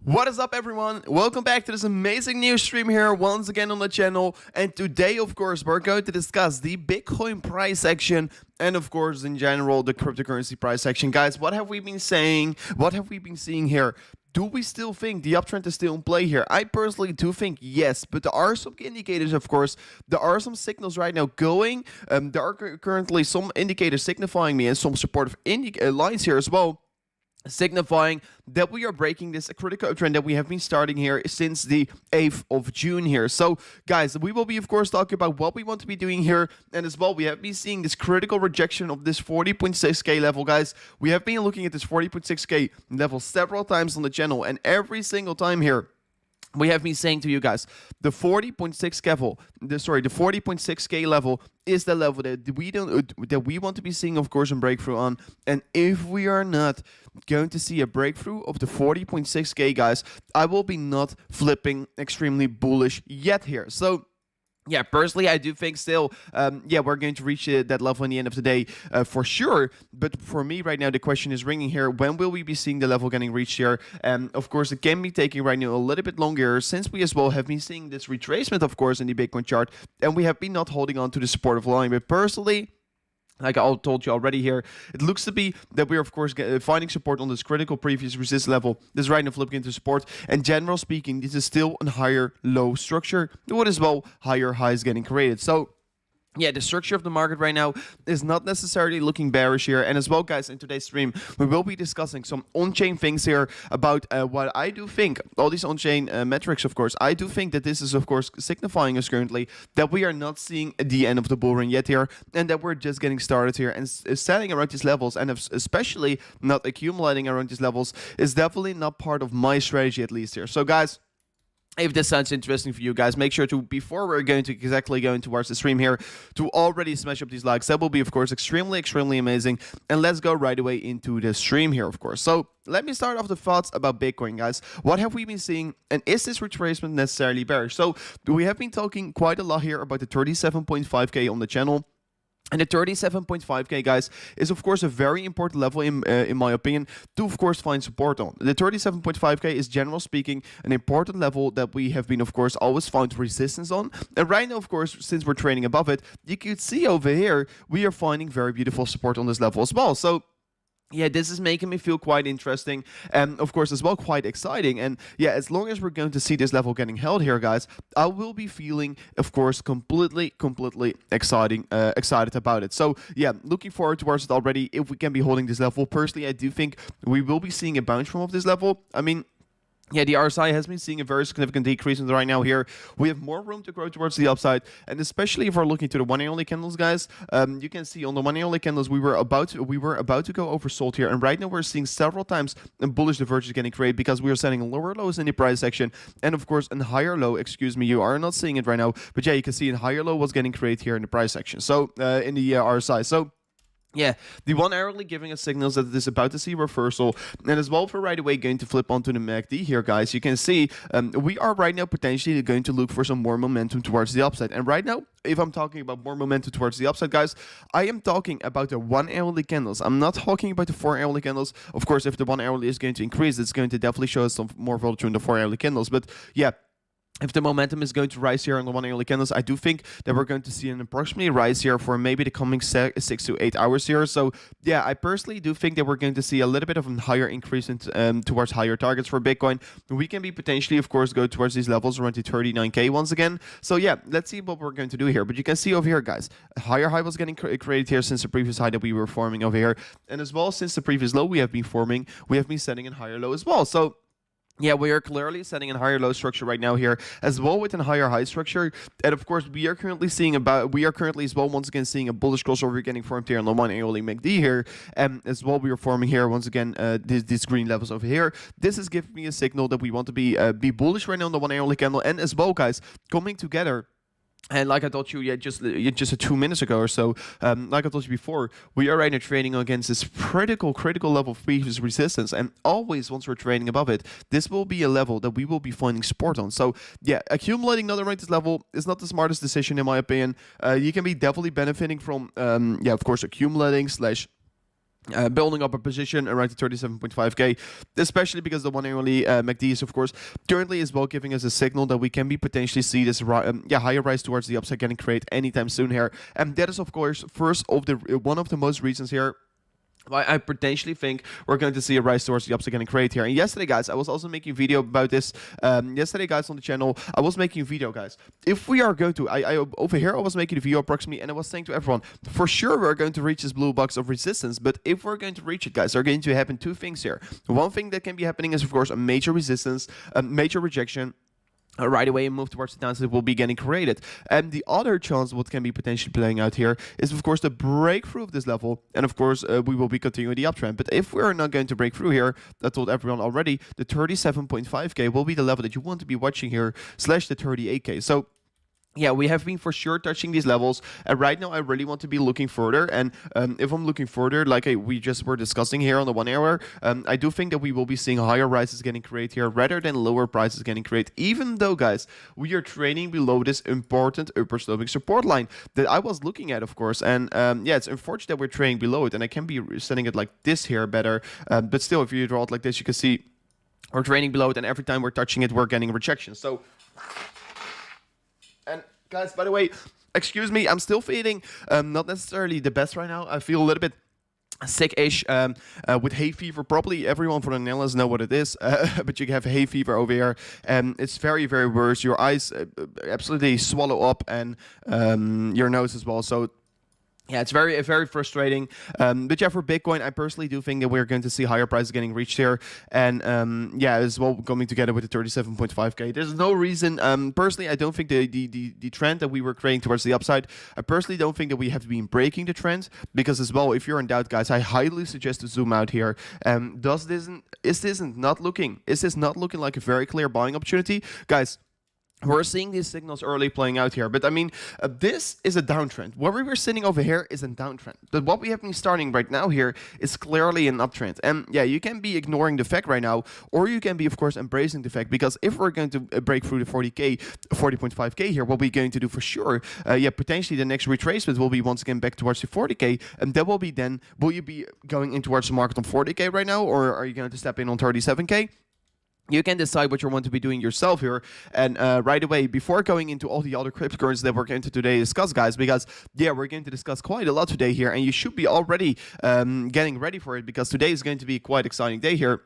What is up, everyone? Welcome back to this amazing new stream here once again on the channel. And today, of course, we're going to discuss the Bitcoin price action and, of course, in general, the cryptocurrency price action. Guys, what have we been saying? What have we been seeing here? Do we still think the uptrend is still in play here? I personally do think yes, but there are some indicators, of course. There are some signals right now going. There are currently some indicators signifying me and some supportive lines here as well, signifying that we are breaking this critical trend that we have been starting here since the 8th of June here. So, guys, we will be, of course, talking about what we want to be doing here. And as well, we have been seeing this critical rejection of this 40.6k level, guys. We have been looking at this 40.6k level several times on the channel, and every single time here, we have been saying to you guys, the 40.6k level is the level that we want to be seeing, of course, a breakthrough on. And if we are not going to see a breakthrough of the 40.6k, guys, I will be not flipping extremely bullish yet here. So yeah, personally, I do think still, we're going to reach that level in the end of the day for sure. But for me right now, the question is ringing here. When will we be seeing the level getting reached here? Of course, it can be taking right now a little bit longer since we as well have been seeing this retracement, of course, in the Bitcoin chart. And we have been not holding on to the supportive line. But personally, like I told you already here, it looks to be that we're, of course, finding support on this critical previous resist level. This right now flipping into support. And general speaking, this is still a higher low structure. What as well, higher highs getting created. So yeah, the structure of the market right now is not necessarily looking bearish here. And as well, guys, in today's stream, we will be discussing some on-chain things here about what I do think, all these on-chain metrics, of course. I do think that this is, of course, signifying us currently that we are not seeing the end of the bull run yet here, and that we're just getting started here. And standing around these levels, and especially not accumulating around these levels, is definitely not part of my strategy, at least here. So, guys, if this sounds interesting for you guys, make sure to, before we're going to exactly going towards the stream here, to already smash up these likes. That will be, of course, extremely amazing. And let's go right away into the stream here, of course. So let me start off the thoughts about Bitcoin, guys. What have we been seeing, and is this retracement necessarily bearish? So we have been talking quite a lot here about the 37.5k on the channel. And the 37.5k, guys, is of course a very important level in my opinion to, of course, find support on. The 37.5k is, general speaking, an important level that we have been, of course, always found resistance on. And right now, of course, since we're trading above it, you could see over here we are finding very beautiful support on this level as well. So yeah, this is making me feel quite interesting and, of course, as well quite exciting. And yeah, as long as we're going to see this level getting held here, guys, I will be feeling, of course, completely excited about it. So yeah, looking forward towards it already if we can be holding this level. Personally, I do think we will be seeing a bounce from off this level. I mean, yeah, the RSI has been seeing a very significant decrease in right now here. We have more room to grow towards the upside, and especially if we're looking to the 1 hourly candles, guys, you can see on the 1 hourly candles we were about to go oversold here, and right now we're seeing several times a bullish divergence getting created because we are setting lower lows in the price section, and of course a higher low. Excuse me, you are not seeing it right now, but yeah, you can see a higher low was getting created here in the price section. So in the RSI. So yeah, the 1 hourly giving us signals that it is about to see reversal. And as well, for right away going to flip onto the MACD here, guys, you can see we are right now potentially going to look for some more momentum towards the upside. And right now, if I'm talking about more momentum towards the upside, guys, I am talking about the 1 hourly candles. I'm not talking about the 4 hourly candles. Of course, if the 1 hourly is going to increase, it's going to definitely show us some more volatility in the 4 hourly candles. But yeah, if the momentum is going to rise here on the 1 hourly candles, I do think that we're going to see an approximately rise here for maybe the coming 6 to 8 hours here. So yeah, I personally do think that we're going to see a little bit of a higher increase in, towards higher targets for Bitcoin. We can be potentially, of course, go towards these levels around the 39k once again. So yeah, let's see what we're going to do here. But you can see over here, guys, a higher high was getting created here since the previous high that we were forming over here. And as well, since the previous low we have been forming, we have been setting a higher low as well. So yeah, we are clearly setting a higher low structure right now here, as well with a higher high structure. And of course, we are currently as well once again seeing a bullish crossover getting formed here on the 1 hourly MACD here. And as well, we are forming here once again these green levels over here. This is giving me a signal that we want to be bullish right now on the 1 hourly candle. And as well, guys, coming together. And like I told you, just 2 minutes ago or so, like I told you before, we are right now trading against this critical level of previous resistance. And always, once we're trading above it, this will be a level that we will be finding support on. So yeah, accumulating another around this level is not the smartest decision in my opinion. You can be definitely benefiting from, of course, accumulating slash building up a position around the 37.5k, especially because the 1 hourly MACD is, of course, currently as well giving us a signal that we can be potentially see this higher rise towards the upside getting create anytime soon here. And that is, of course, one of the most reasons here why I potentially think we're going to see a rise towards the upside getting create here. And yesterday, guys, I was also making a video about this. Yesterday, guys, on the channel, I was making a video, guys. If we are going to, over here, I was making a video approximately, and I was saying to everyone, for sure we're going to reach this blue box of resistance. But if we're going to reach it, guys, there are going to happen two things here. One thing that can be happening is, of course, a major resistance, a major rejection. Right away and move towards the downside will be getting created. And the other chance what can be potentially playing out here is, of course, the breakthrough of this level. And, of course, we will be continuing the uptrend. But if we're not going to break through here, I told everyone already, the 37.5k will be the level that you want to be watching here, slash the 38k. So, yeah, we have been for sure touching these levels, and right now I really want to be looking further. And if I'm looking further, like we just were discussing here on the 1 hour, I do think that we will be seeing higher rises getting created here rather than lower prices getting created, even though, guys, we are trading below this important upper sloping support line that I was looking at, of course. And yeah, it's unfortunate that we're trading below it, and I can be setting it like this here better, but still, if you draw it like this, you can see we're trading below it, and every time we're touching it, we're getting rejection. So, and guys, by the way, excuse me, I'm still feeling not necessarily the best right now. I feel a little bit sick-ish with hay fever. Probably everyone from the Netherlands know what it is, but you have hay fever over here. It's very, very worse. Your eyes absolutely swallow up, and your nose as well. So yeah, it's very, very frustrating. But yeah, for Bitcoin, I personally do think that we're going to see higher prices getting reached here. And yeah, as well coming together with the 37.5k. There's no reason, personally, I don't think the trend that we were creating towards the upside, I personally don't think that we have been breaking the trend. Because as well, if you're in doubt, guys, I highly suggest to zoom out here. Is this not looking like a very clear buying opportunity? Guys, we're seeing these signals early playing out here, but I mean, this is a downtrend. What we were sitting over here is a downtrend. But what we have been starting right now here is clearly an uptrend. And yeah, you can be ignoring the fact right now, or you can be, of course, embracing the fact, because if we're going to break through the 40.5k here, what we're going to do for sure, yeah, potentially the next retracement will be once again back towards the 40k, and that will be then, will you be going in towards the market on 40k right now, or are you going to step in on 37k? You can decide what you want to be doing yourself here. And right away, before going into all the other cryptocurrencies that we're going to today discuss, guys, because, yeah, we're going to discuss quite a lot today here, and you should be already getting ready for it, because today is going to be a quite exciting day here.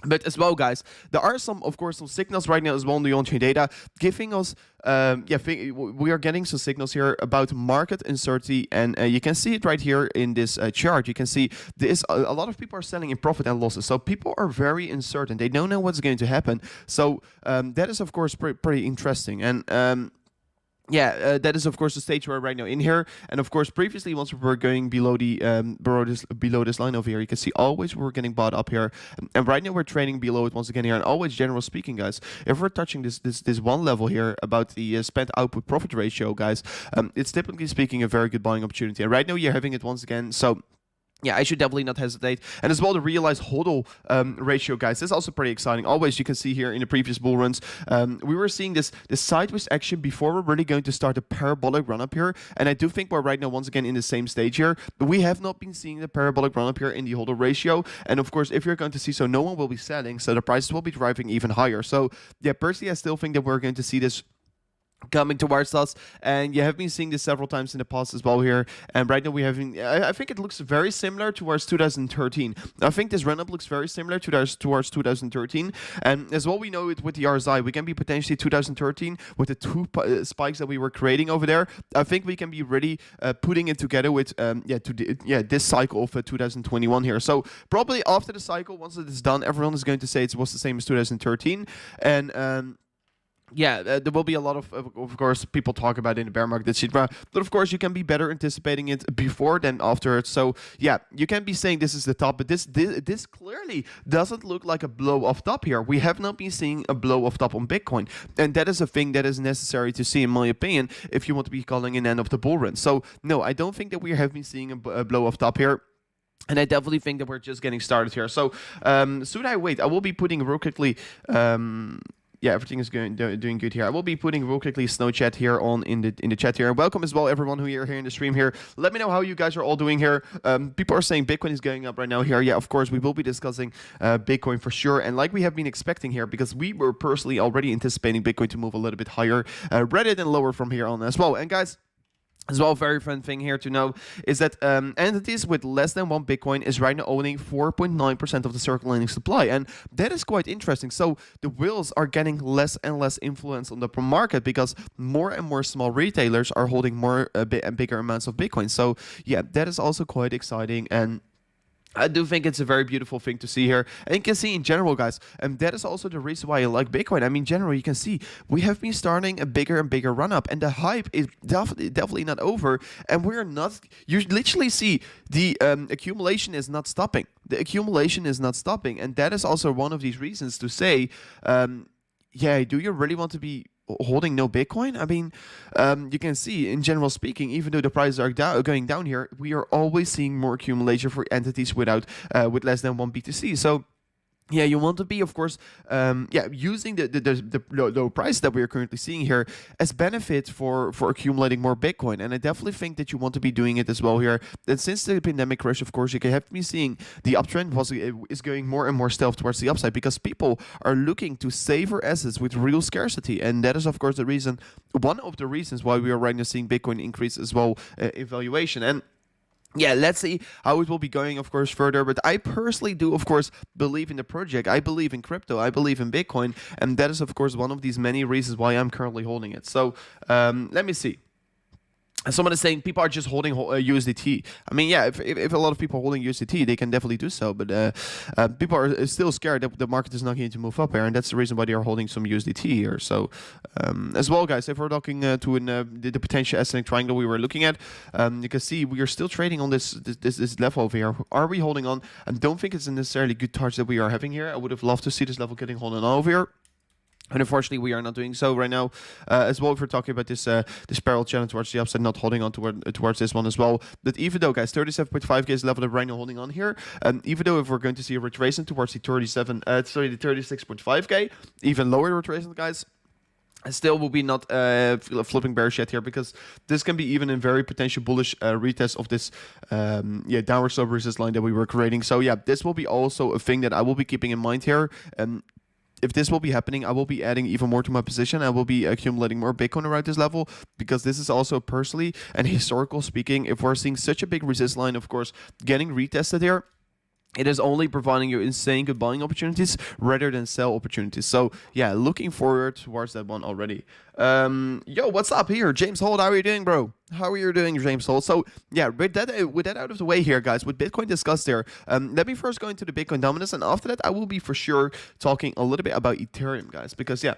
But as well, guys, there are some, of course, some signals right now as well in the on-chain data giving us, we are getting some signals here about market uncertainty, and you can see it right here in this chart. You can see this, a lot of people are selling in profit and losses, so people are very uncertain. They don't know what's going to happen. So that is, of course, pretty interesting. And yeah, that is, of course, the stage we're right now in here. And, of course, previously, once we were going below the below this line over here, you can see always we're getting bought up here. And right now, we're trading below it once again here. And always, general speaking, guys, if we're touching this one level here about the spent output profit ratio, guys, it's typically speaking a very good buying opportunity. And right now, you're having it once again. So yeah, I should definitely not hesitate. And as well, the realized hodl ratio, guys, this is also pretty exciting. Always, you can see here in the previous bull runs, we were seeing this sideways action before we're really going to start a parabolic run up here. And I do think we're right now once again in the same stage here. But we have not been seeing the parabolic run up here in the hodl ratio. And of course, if you're going to see, so no one will be selling, so the prices will be driving even higher. So yeah, personally, I still think that we're going to see this coming towards us, and you have been seeing this several times in the past as well here. And right now we have, I think it looks very similar towards 2013. I think this run up looks very similar towards 2013, and as well we know it with the RSI, we can be potentially 2013 with the two spikes that we were creating over there. I think we can be really putting it together with this cycle of 2021 here. So probably after the cycle, once it is done, everyone is going to say it was the same as 2013, and yeah, there will be a lot of course, people talk about it in the bear market, etc. But of course, you can be better anticipating it before than after it. So yeah, you can be saying this is the top, but this clearly doesn't look like a blow off top here. We have not been seeing a blow off top on Bitcoin, and that is a thing that is necessary to see, in my opinion, if you want to be calling an end of the bull run. So no, I don't think that we have been seeing a blow off top here. And I definitely think that we're just getting started here. So should I wait? I will be putting real quickly yeah, everything is doing good here. I will be putting real quickly Snow Chat here on in the chat here. And welcome as well, everyone who are here in the stream here. Let me know how you guys are all doing here. People are saying Bitcoin is going up right now here. Yeah, of course, we will be discussing Bitcoin for sure. And like we have been expecting here, because we were personally already anticipating Bitcoin to move a little bit higher rather than lower from here on as well. And guys, as well, very fun thing here to know is that entities with less than 1 Bitcoin is right now owning 4.9% of the circulating supply. And that is quite interesting. So the whales are getting less and less influence on the market because more and more small retailers are holding more and bigger amounts of Bitcoin. So yeah, that is also quite exciting. And I do think it's a very beautiful thing to see here. And you can see in general, guys, and that is also the reason why I like Bitcoin. I mean, generally, you can see we have been starting a bigger and bigger run-up, and the hype is definitely not over, and we're not... You literally see the accumulation is not stopping. The accumulation is not stopping, and that is also one of these reasons to say, yeah, do you really want to be holding no Bitcoin? I mean, you can see, in general speaking, even though the prices are going down here, we are always seeing more accumulation for entities with less than 1 BTC. So yeah, you want to be, of course, using the low price that we are currently seeing here as benefit for accumulating more Bitcoin. And I definitely think that you want to be doing it as well here. And since the pandemic crash, of course, you can have been seeing the uptrend is going more and more stealth towards the upside because people are looking to savor assets with real scarcity. And that is, of course, one of the reasons why we are right now seeing Bitcoin increase as well in valuation. And yeah, let's see how it will be going, of course, further. But I personally do, of course, believe in the project. I believe in crypto. I believe in Bitcoin. And that is, of course, one of these many reasons why I'm currently holding it. So let me see. Someone is saying people are just holding USDT. I mean, yeah, if a lot of people are holding USDT, they can definitely do so. But people are still scared that the market is not going to move up here, and that's the reason why they are holding some USDT here. So as well, guys, if we're looking to the potential ascending triangle we were looking at, you can see we are still trading on this level over here. Are we holding on? I don't think it's a necessarily good target that we are having here. I would have loved to see this level getting holding on over here. And unfortunately, we are not doing so right now. As well, if we're talking about this parallel channel towards the upside, not holding on towards this one as well. But even though, guys, 37.5K is the level that we're right now holding on here. Even though if we're going to see a retracement towards the 36.5K, even lower retracement, guys, still will be not flipping bearish yet here, because this can be even a very potential bullish retest of this downward slope resistance line that we were creating. So yeah, this will be also a thing that I will be keeping in mind here. If this will be happening, I will be adding even more to my position. I will be accumulating more Bitcoin around this level, because this is also personally and historical speaking, if we're seeing such a big resist line, of course, getting retested here, it is only providing you insane good buying opportunities rather than sell opportunities. So yeah, looking forward towards that one already. Yo, what's up here? James Holt, how are you doing, bro? How are you doing, James Holt? So yeah, with that out of the way here, guys, with Bitcoin discussed there, let me first go into the Bitcoin dominance, and after that, I will be for sure talking a little bit about Ethereum, guys, because yeah,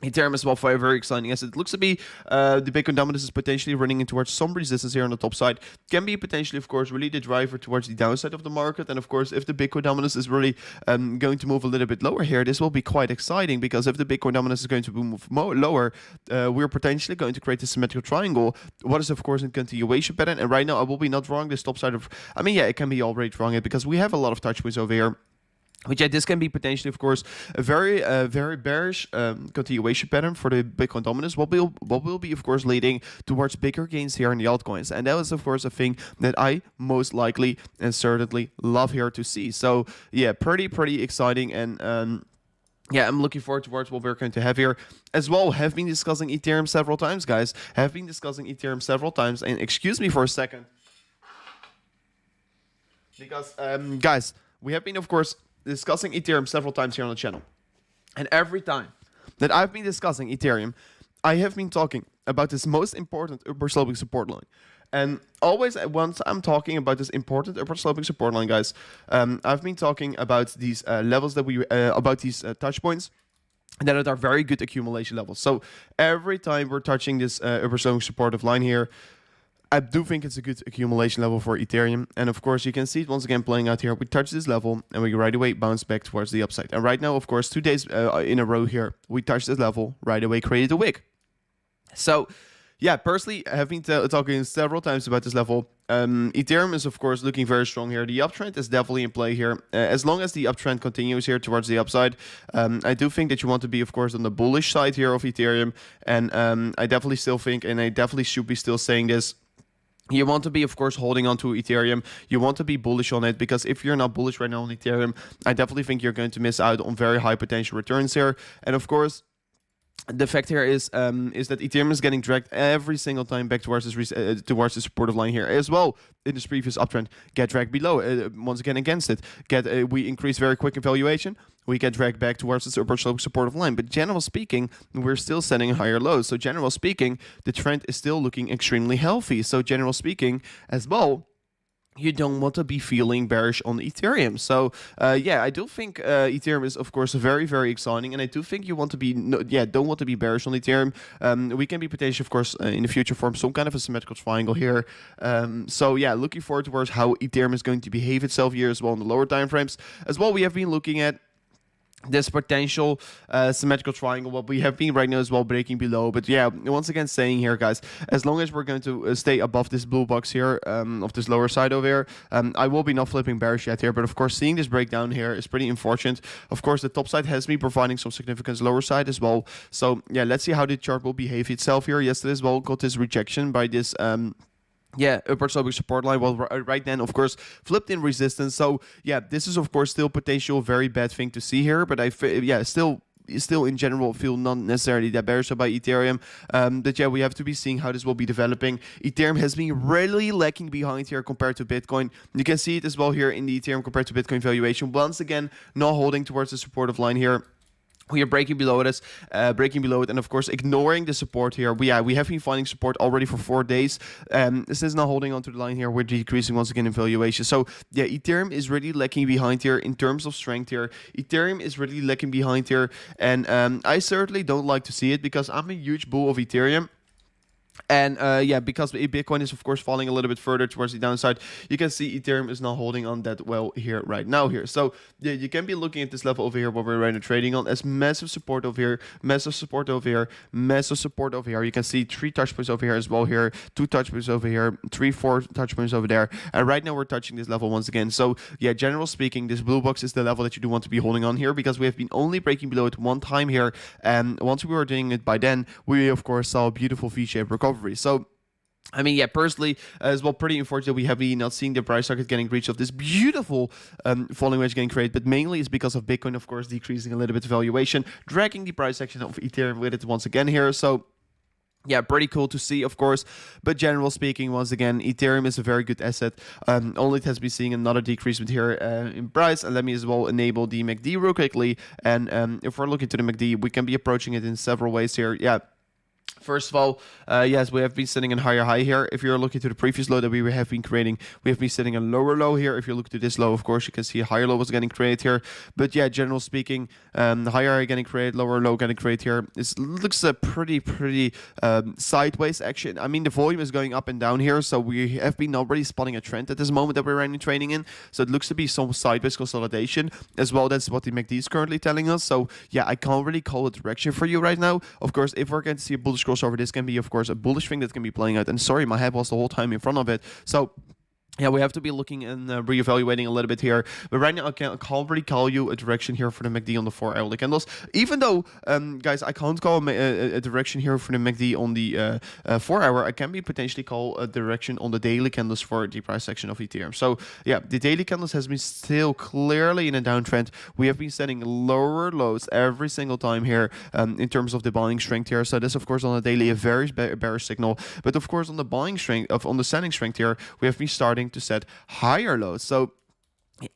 Ethereum as well, for a very exciting asset. It looks to be the Bitcoin dominance is potentially running in towards some resistance here on the top side. Can be potentially, of course, really the driver towards the downside of the market. And of course, if the Bitcoin dominance is really going to move a little bit lower here, this will be quite exciting, because if the Bitcoin dominance is going to move lower, we're potentially going to create a symmetrical triangle. What is, of course, in continuation pattern. And right now, I will be not drawing this top side of... I mean, yeah, it can be already drawing it, because we have a lot of touch points over here. Which this can be potentially, of course, a very bearish continuation pattern for the Bitcoin dominance. What will be, of course, leading towards bigger gains here in the altcoins. And that is, of course, a thing that I most likely and certainly love here to see. So, yeah, pretty exciting. And yeah, I'm looking forward towards what we're going to have here. As well, have been discussing Ethereum several times, guys. Have been discussing Ethereum several times. And excuse me for a second. Because, guys, we have been, of course, discussing Ethereum several times here on the channel. And every time that I've been discussing Ethereum, I have been talking about this most important upper sloping support line. And always once I'm talking about this important upper sloping support line, guys, I've been talking about these levels that about these touch points that are very good accumulation levels. So every time we're touching this upper sloping supportive line here, I do think it's a good accumulation level for Ethereum. And of course, you can see it once again playing out here. We touch this level and we right away bounce back towards the upside. And right now, of course, 2 days in a row here, we touched this level, right away created a wick. So yeah, personally, I have been talking several times about this level. Ethereum is of course looking very strong here. The uptrend is definitely in play here. As long as the uptrend continues here towards the upside, I do think that you want to be of course on the bullish side here of Ethereum, and I definitely still think, and I definitely should be still saying this, you want to be, of course, holding on to Ethereum. You want to be bullish on it, because if you're not bullish right now on Ethereum, I definitely think you're going to miss out on very high potential returns here. And of course, the fact here is that Ethereum is getting dragged every single time back towards the supportive line here as well. In this previous uptrend, get dragged below once again against it. We increase very quick in valuation. We get dragged back towards the upper slope supportive line. But general speaking, we're still setting higher lows. So general speaking, the trend is still looking extremely healthy. So general speaking as well, you don't want to be feeling bearish on Ethereum. So yeah, I do think Ethereum is of course very, very exciting, and I do think you want to be don't want to be bearish on Ethereum. We can be potentially, of course, in the future form some kind of a symmetrical triangle here. So yeah, looking forward towards how Ethereum is going to behave itself here as well in the lower time frames. As well, we have been looking at this potential symmetrical triangle, what we have been right now as well breaking below. But yeah, once again saying here, guys, as long as we're going to stay above this blue box here of this lower side over here, I will be not flipping bearish yet here. But of course, seeing this breakdown here is pretty unfortunate. Of course, the top side has been providing some significance lower side as well. So yeah, let's see how the chart will behave itself here. Yesterday as well got this rejection by this upper sloping support line. Well, right then, of course, flipped in resistance. So yeah, this is of course still potential very bad thing to see here. But still in general feel not necessarily that bearish about Ethereum. But yeah, we have to be seeing how this will be developing. Ethereum has been really lagging behind here compared to Bitcoin. You can see it as well here in the Ethereum compared to Bitcoin valuation. Once again, not holding towards the supportive line here. We are breaking below it, and of course ignoring the support here. We have been finding support already for 4 days. This is not holding onto the line here. We're decreasing once again in valuation. So yeah, Ethereum is really lagging behind here in terms of strength here. Ethereum is really lagging behind here, and I certainly don't like to see it, because I'm a huge bull of Ethereum. And yeah, because Bitcoin is of course falling a little bit further towards the downside, you can see Ethereum is not holding on that well here right now here. So yeah, you can be looking at this level over here, what we're right now trading on, as massive support over here, massive support over here, massive support over here. You can see 3 touch points over here as well here, 2 touch points over here, 3, 4 touch points over there. And right now we're touching this level once again. So yeah, general speaking, this blue box is the level that you do want to be holding on here, because we have been only breaking below it one time here. And once we were doing it by then, we of course saw a beautiful V-shaped recovery. So I mean, yeah, personally, as well, pretty unfortunate we have been not seeing the price target getting reached of this beautiful falling wedge getting created, but mainly it's because of Bitcoin, of course, decreasing a little bit of valuation, dragging the price action of Ethereum with it once again here. So yeah, pretty cool to see, of course. But general speaking, once again, Ethereum is a very good asset. Only it has been seeing another decrease here in price. And let me as well enable the MACD real quickly. And if we're looking to the MACD, we can be approaching it in several ways here. Yeah. First of all, yes, we have been sitting in higher high here. If you're looking to the previous low that we have been creating, we have been sitting a lower low here. If you look to this low, of course, you can see a higher low was getting created here. But yeah, general speaking, higher high getting created, lower low getting created here. It looks a pretty sideways action. I mean, the volume is going up and down here, so we have been already spotting a trend at this moment that we're running trading in. So it looks to be some sideways consolidation as well. That's what the MACD is currently telling us. So yeah, I can't really call a direction for you right now. Of course, if we're going to see a bullish crossover, this can be, of course, a bullish thing that can be playing out. And sorry, my head was the whole time in front of it. So yeah, we have to be looking and reevaluating a little bit here. But right now, I can't really call you a direction here for the MACD on the 4 hourly candles. Even though, guys, I can't call a direction here for the MACD on the 4 hour, I can be potentially call a direction on the daily candles for the price section of Ethereum. So yeah, the daily candles has been still clearly in a downtrend. We have been setting lower lows every single time here in terms of the buying strength here. So this, of course, on the daily, a very bearish signal. But of course, on the buying strength, on the selling strength here, we have been starting to set higher lows. So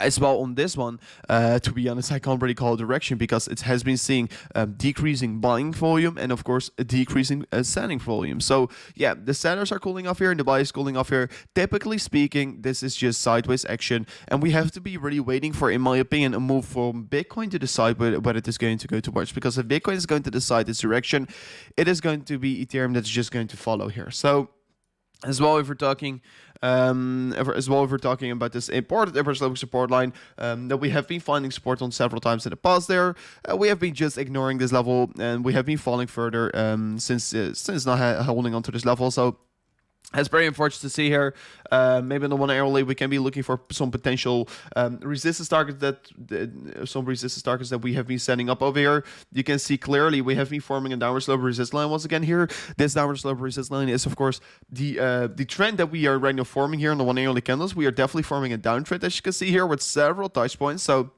as well on this one, to be honest, I can't really call a direction, because it has been seeing decreasing buying volume and of course a decreasing selling volume. So yeah, the sellers are cooling off here and the buyers cooling off here. Typically speaking, this is just sideways action, and we have to be really waiting for, in my opinion, a move from Bitcoin to decide whether it is going to go towards. Because if Bitcoin is going to decide this direction, it is going to be Ethereum that's just going to follow here. So as well, if we're talking about this important upper sloping support line that we have been finding support on several times in the past there, we have been just ignoring this level, and we have been falling further since not holding on to this level. So That's very unfortunate to see here. Maybe in the 1 hourly we can be looking for some potential resistance targets that we have been setting up over here. You can see clearly we have been forming a downward slope resistance line once again here. This downward slope resistance line is of course the trend that we are right now forming here in the 1 hourly candles. We are definitely forming a downtrend, as you can see here, with several touch points. So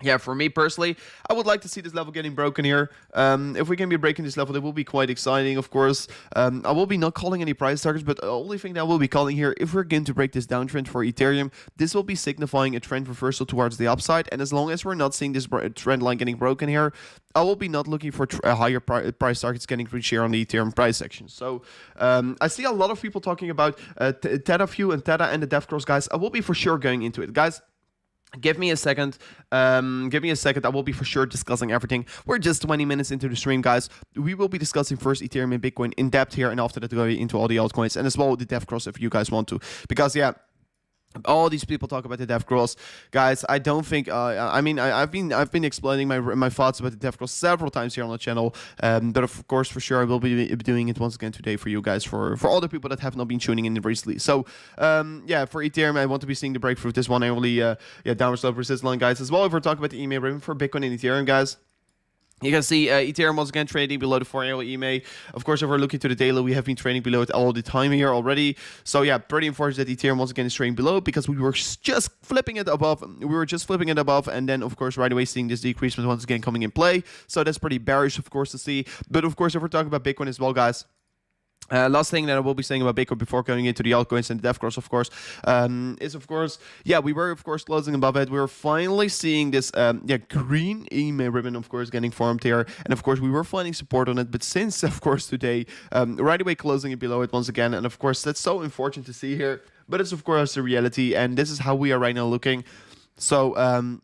yeah, for me personally, I would like to see this level getting broken here. If we can be breaking this level, it will be quite exciting, of course. I will be not calling any price targets, but the only thing that I will be calling here, if we're going to break this downtrend for Ethereum, this will be signifying a trend reversal towards the upside. And as long as we're not seeing this trend line getting broken here, I will be not looking for higher price targets getting reached here on the Ethereum price section. So I see a lot of people talking about Theta View and Theta and the Death Cross, guys. I will be for sure going into it, guys. Give me a second. I will be for sure discussing everything. We're just 20 minutes into the stream, guys. We will be discussing first Ethereum and Bitcoin in depth here, and after that going into all the altcoins and as well the Death Cross if you guys want to. Because yeah, all these people talk about the Death Cross, guys. I don't think. I've been explaining my thoughts about the Death Cross several times here on the channel. But of course, for sure, I will be doing it once again today for you guys, for all the people that have not been tuning in recently. So, yeah, for Ethereum, I want to be seeing the breakthrough of this 1 hourly downward slope resistance line, guys. As well, if we're talking about the EMA ribbon for Bitcoin and Ethereum, guys. You can see Ethereum once again trading below the 4-hour EMA. Of course, if we're looking to the daily, we have been trading below it all the time here already. So yeah, pretty unfortunate that Ethereum once again is trading below because we were just flipping it above. And then of course right away seeing this decrease once again coming in play. So that's pretty bearish, of course, to see. But of course, if we're talking about Bitcoin as well, guys. Last thing that I will be saying about Bitcoin before going into the altcoins and the Death Cross, of course, is of course, yeah, we were of course closing above it. We were finally seeing this, green EMA ribbon, of course, getting formed here, and of course we were finding support on it. But since, of course, today, right away closing it below it once again, and of course that's so unfortunate to see here. But it's of course the reality, and this is how we are right now looking. So.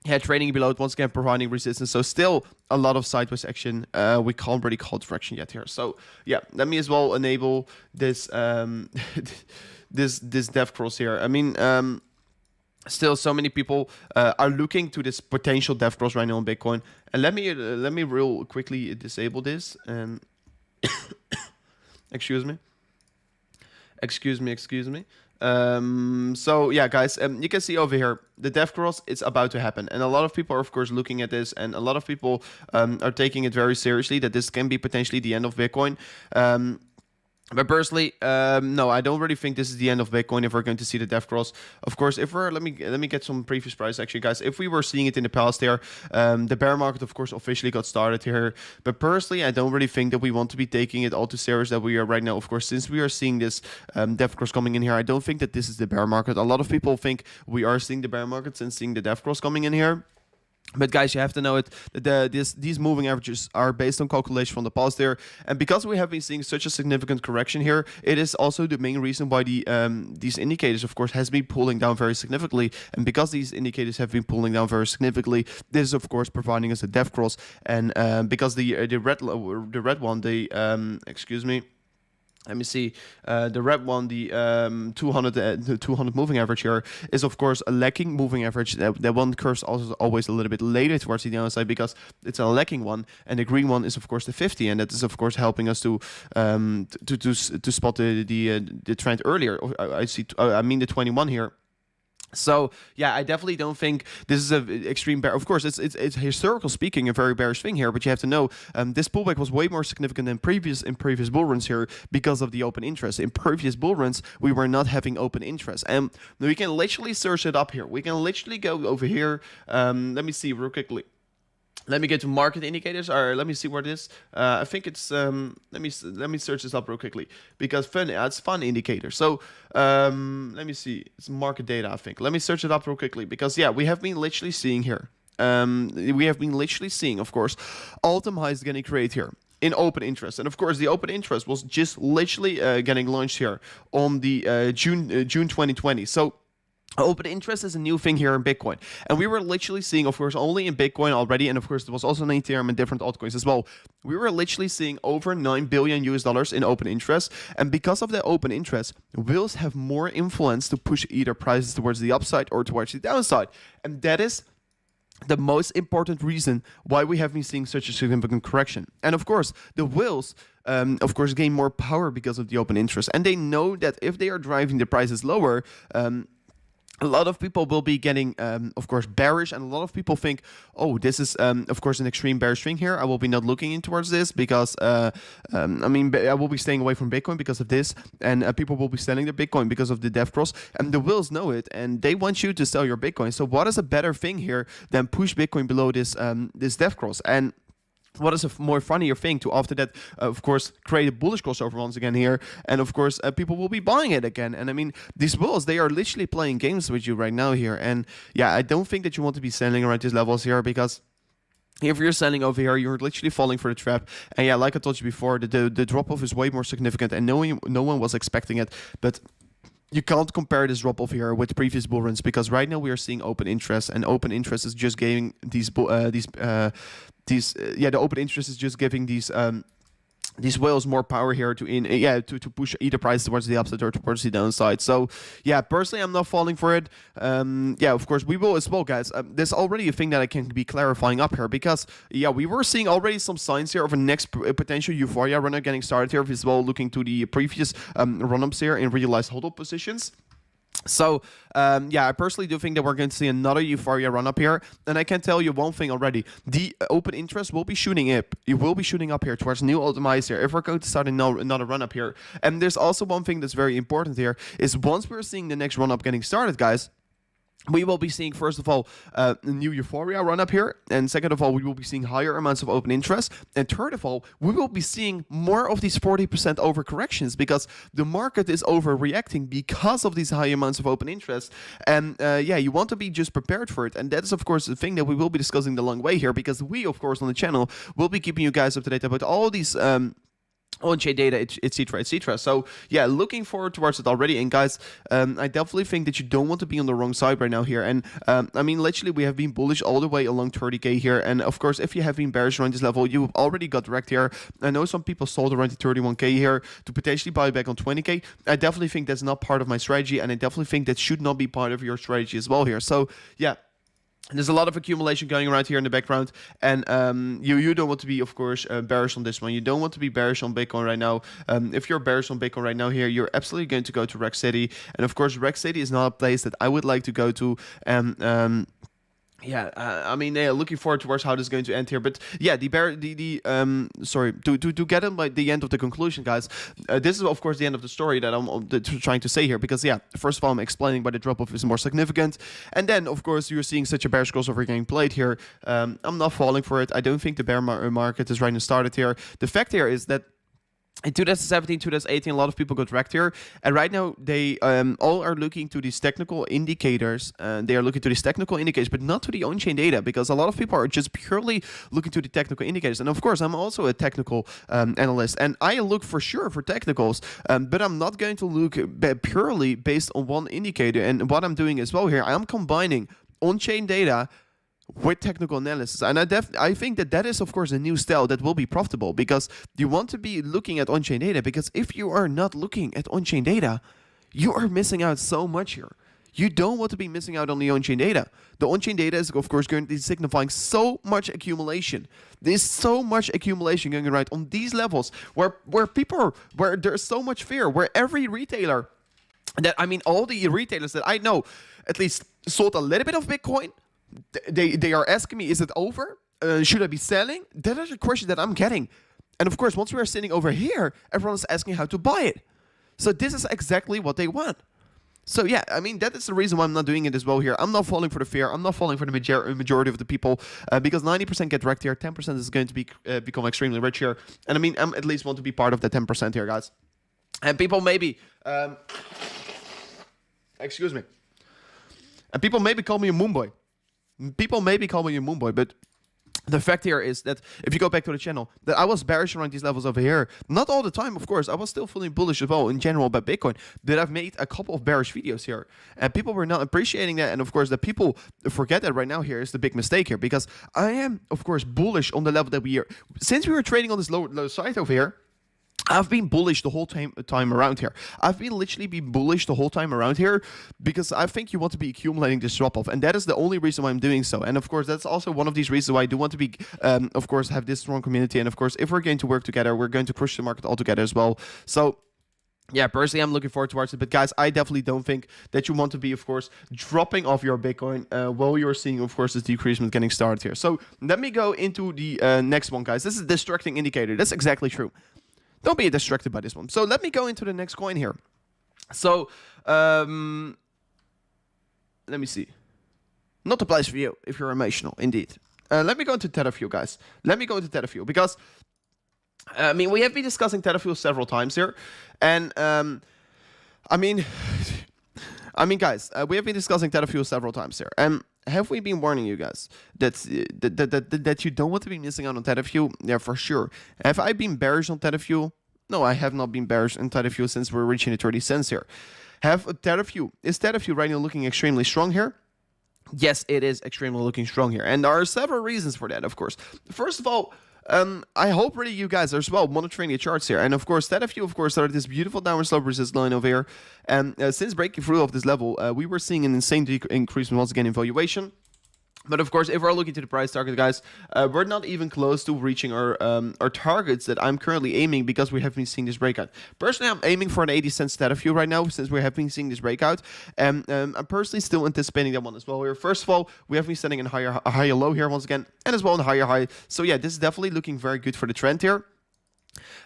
Yeah, trading below it once again, providing resistance. So still a lot of sideways action. We can't really call direction yet here. So yeah, let me as well enable this this Death Cross here. I mean, still so many people are looking to this potential Death Cross right now on Bitcoin. And let me real quickly disable this. And excuse me. So yeah, guys, you can see over here the Death Cross, it's about to happen, and a lot of people are of course looking at this, and a lot of people are taking it very seriously that this can be potentially the end of Bitcoin. But personally, no, I don't really think this is the end of Bitcoin if we're going to see the Death Cross. Of course, if we're let me get some previous price actually, guys. If we were seeing it in the past there, the bear market of course officially got started here. But personally, I don't really think that we want to be taking it all too serious that we are right now. Of course, since we are seeing this Death Cross coming in here, I don't think that this is the bear market. A lot of people think we are seeing the bear market since seeing the Death Cross coming in here. But guys, you have to know it. These moving averages are based on calculation from the past there, and because we have been seeing such a significant correction here, it is also the main reason why these indicators, of course, has been pulling down very significantly. And because these indicators have been pulling down very significantly, this is of course providing us a Death Cross. And because the red one, excuse me. Let me see. The red one, the 200 moving average here is of course a lacking moving average. That one curves also always a little bit later towards the downside because it's a lacking one, and the green one is of course the 50, and that is of course helping us to spot the trend earlier. I mean the 21 here. So yeah, I definitely don't think this is an extreme bear. Of course, it's historical speaking a very bearish thing here, but you have to know this pullback was way more significant than previous bull runs here because of the open interest. In previous bull runs, we were not having open interest, and we can literally search it up here. We can literally go over here. Let me see real quickly. Let me get to market indicators, or let me see where it is. I think it's let me search this up real quickly because it's fun indicator. So let me see, it's market data, I think. Let me search it up real quickly because yeah, we have been literally seeing here. Of course, all-time highs getting created here in open interest, and of course the open interest was just literally getting launched here on the June 2020. So. Open interest is a new thing here in Bitcoin, and we were literally seeing, of course, only in Bitcoin already, and of course there was also in Ethereum and different altcoins as well. We were literally seeing over $9 billion in open interest, and because of the open interest, whales have more influence to push either prices towards the upside or towards the downside, and that is the most important reason why we have been seeing such a significant correction. And of course, the whales, of course, gain more power because of the open interest. And they know that if they are driving the prices lower, a lot of people will be getting, of course, bearish, and a lot of people think, oh, this is, of course, an extreme bearish swing here. I will be not looking in towards this because, I will be staying away from Bitcoin because of this, and people will be selling their Bitcoin because of the death cross, and the whales know it, and they want you to sell your Bitcoin. So what is a better thing here than push Bitcoin below this this death cross? And what is a more funnier thing to after that, of course, create a bullish crossover once again here, and of course people will be buying it again. And I mean, these bulls, they are literally playing games with you right now here. And yeah, I don't think that you want to be selling around these levels here, because if you're selling over here, you're literally falling for the trap. And yeah, like I told you before, the drop off is way more significant, and no one was expecting it. But you can't compare this drop off here with previous bull runs, because right now we are seeing open interest, and open interest is just giving the open interest is just giving these whales more power here to push either price towards the upside or towards the downside. So yeah, personally, I'm not falling for it. Yeah, of course we will as well, guys. There's already a thing that I can be clarifying up here, because yeah, we were seeing already some signs here of a next potential euphoria runner getting started here as well, looking to the previous run-ups here in realized hold-up positions. So, yeah, I personally do think that we're going to see another euphoria run up here. And I can tell you one thing already. The open interest will be shooting up. It will be shooting up here towards new all-time highs here if we're going to start another run up here. And there's also one thing that's very important here, is once we're seeing the next run up getting started, guys, we will be seeing, first of all, a new euphoria run up here. And second of all, we will be seeing higher amounts of open interest. And third of all, we will be seeing more of these 40% overcorrections, because the market is overreacting because of these high amounts of open interest. And yeah, you want to be just prepared for it. And that is, of course, the thing that we will be discussing the long way here, because we, of course, on the channel will be keeping you guys up to date about all these on-chain data, etc., etc. So yeah, looking forward towards it already. And guys, I definitely think that you don't want to be on the wrong side right now here. And I mean, literally, we have been bullish all the way along 30k here. And of course, if you have been bearish around this level, you already got wrecked here. I know some people sold around the 31k here to potentially buy back on 20k. I definitely think that's not part of my strategy, and I definitely think that should not be part of your strategy as well here. So yeah, there's a lot of accumulation going around here in the background, and you don't want to be, of course, bearish on this one. You don't want to be bearish on Bitcoin right now. If you're bearish on Bitcoin right now here, you're absolutely going to go to Rex City, and of course, Rex City is not a place that I would like to go to. Yeah, I mean, looking forward towards how this is going to end here. But yeah, sorry, to get in by the end of the conclusion, guys. This is, of course, the end of the story that I'm trying to say here, because yeah, first of all, I'm explaining why the drop-off is more significant, and then, of course, you're seeing such a bearish crossover getting played here. I'm not falling for it. I don't think the bear market is right now started here. The fact here is that in 2017, 2018, a lot of people got wrecked here. And right now, they all are looking to these technical indicators. They are looking to these technical indicators, but not to the on-chain data, because a lot of people are just purely looking to the technical indicators. And of course, I'm also a technical analyst, and I look for sure for technicals, but I'm not going to look purely based on one indicator. And what I'm doing as well here, I'm combining on-chain data with technical analysis. And I think that is, of course, a new style that will be profitable, because you want to be looking at on-chain data, because if you are not looking at on-chain data, you are missing out so much here. You don't want to be missing out on the on-chain data. The on-chain data is, of course, going to be signifying so much accumulation. There's so much accumulation going right on these levels where there's so much fear, where every retailer all the retailers that I know at least sold a little bit of Bitcoin. They are asking me, is it over? Should I be selling? That is a question that I'm getting. And of course, once we are sitting over here, everyone's asking how to buy it. So this is exactly what they want. So yeah, I mean, that is the reason why I'm not doing it as well here. I'm not falling for the fear. I'm not falling for the majority of the people, because 90% get wrecked here. 10% is going to become extremely rich here. And I mean, I at least want to be part of the 10% here, guys. And people maybe... excuse me. And people maybe call me a moonboy. People maybe call me a moonboy, but the fact here is that if you go back to the channel, that I was bearish around these levels over here. Not all the time, of course. I was still feeling bullish as well in general about Bitcoin, but I've made a couple of bearish videos here, and people were not appreciating that. And of course, the people forget that right now here is the big mistake here, because I am, of course, bullish on the level that we are. Since we were trading on this low side over here, I've been bullish the whole time around here. I've been literally been bullish the whole time around here because I think you want to be accumulating this drop off, and that is the only reason why I'm doing so. And of course, that's also one of these reasons why I do want to be, of course, have this strong community. And of course, if we're going to work together, we're going to push the market all together as well. So yeah, personally, I'm looking forward towards it. But guys, I definitely don't think that you want to be, of course, dropping off your Bitcoin while you're seeing, of course, this decreasement getting started here. So let me go into the next one, guys. This is a distracting indicator. That's exactly true. Don't be distracted by this one. So let me go into the next coin here. So let me see. Not the place for you if you're emotional, indeed. Let me go into Tether Fuel, guys. Let me go into Tether Fuel because I mean, we have been discussing Tether Fuel several times here, and I mean, guys, we have been discussing Tether Fuel several times here, and have we been warning you guys that you don't want to be missing out on Tether Fuel? Yeah, for sure. Have I been bearish on Tether Fuel? No, I have not been bearish on Tether Fuel since we're reaching the 30 cents here. Is Tether Fuel right now looking extremely strong here? Yes, it is extremely looking strong here, and there are several reasons for that, of course. First of all, I hope really you guys are as well monitoring the charts here. And of course, Tether Fuel, of course, started this beautiful downward slope resistance line over here. And since breaking through of this level, we were seeing an insane increase once again in valuation. But of course, if we're looking to the price target, guys, we're not even close to reaching our targets that I'm currently aiming because we have been seeing this breakout. Personally, I'm aiming for an 80 cents Tether Fuel right now since we have been seeing this breakout. And I'm personally still anticipating that one as well here. First of all, we have been setting a higher low here once again, and as well a higher high. So yeah, this is definitely looking very good for the trend here.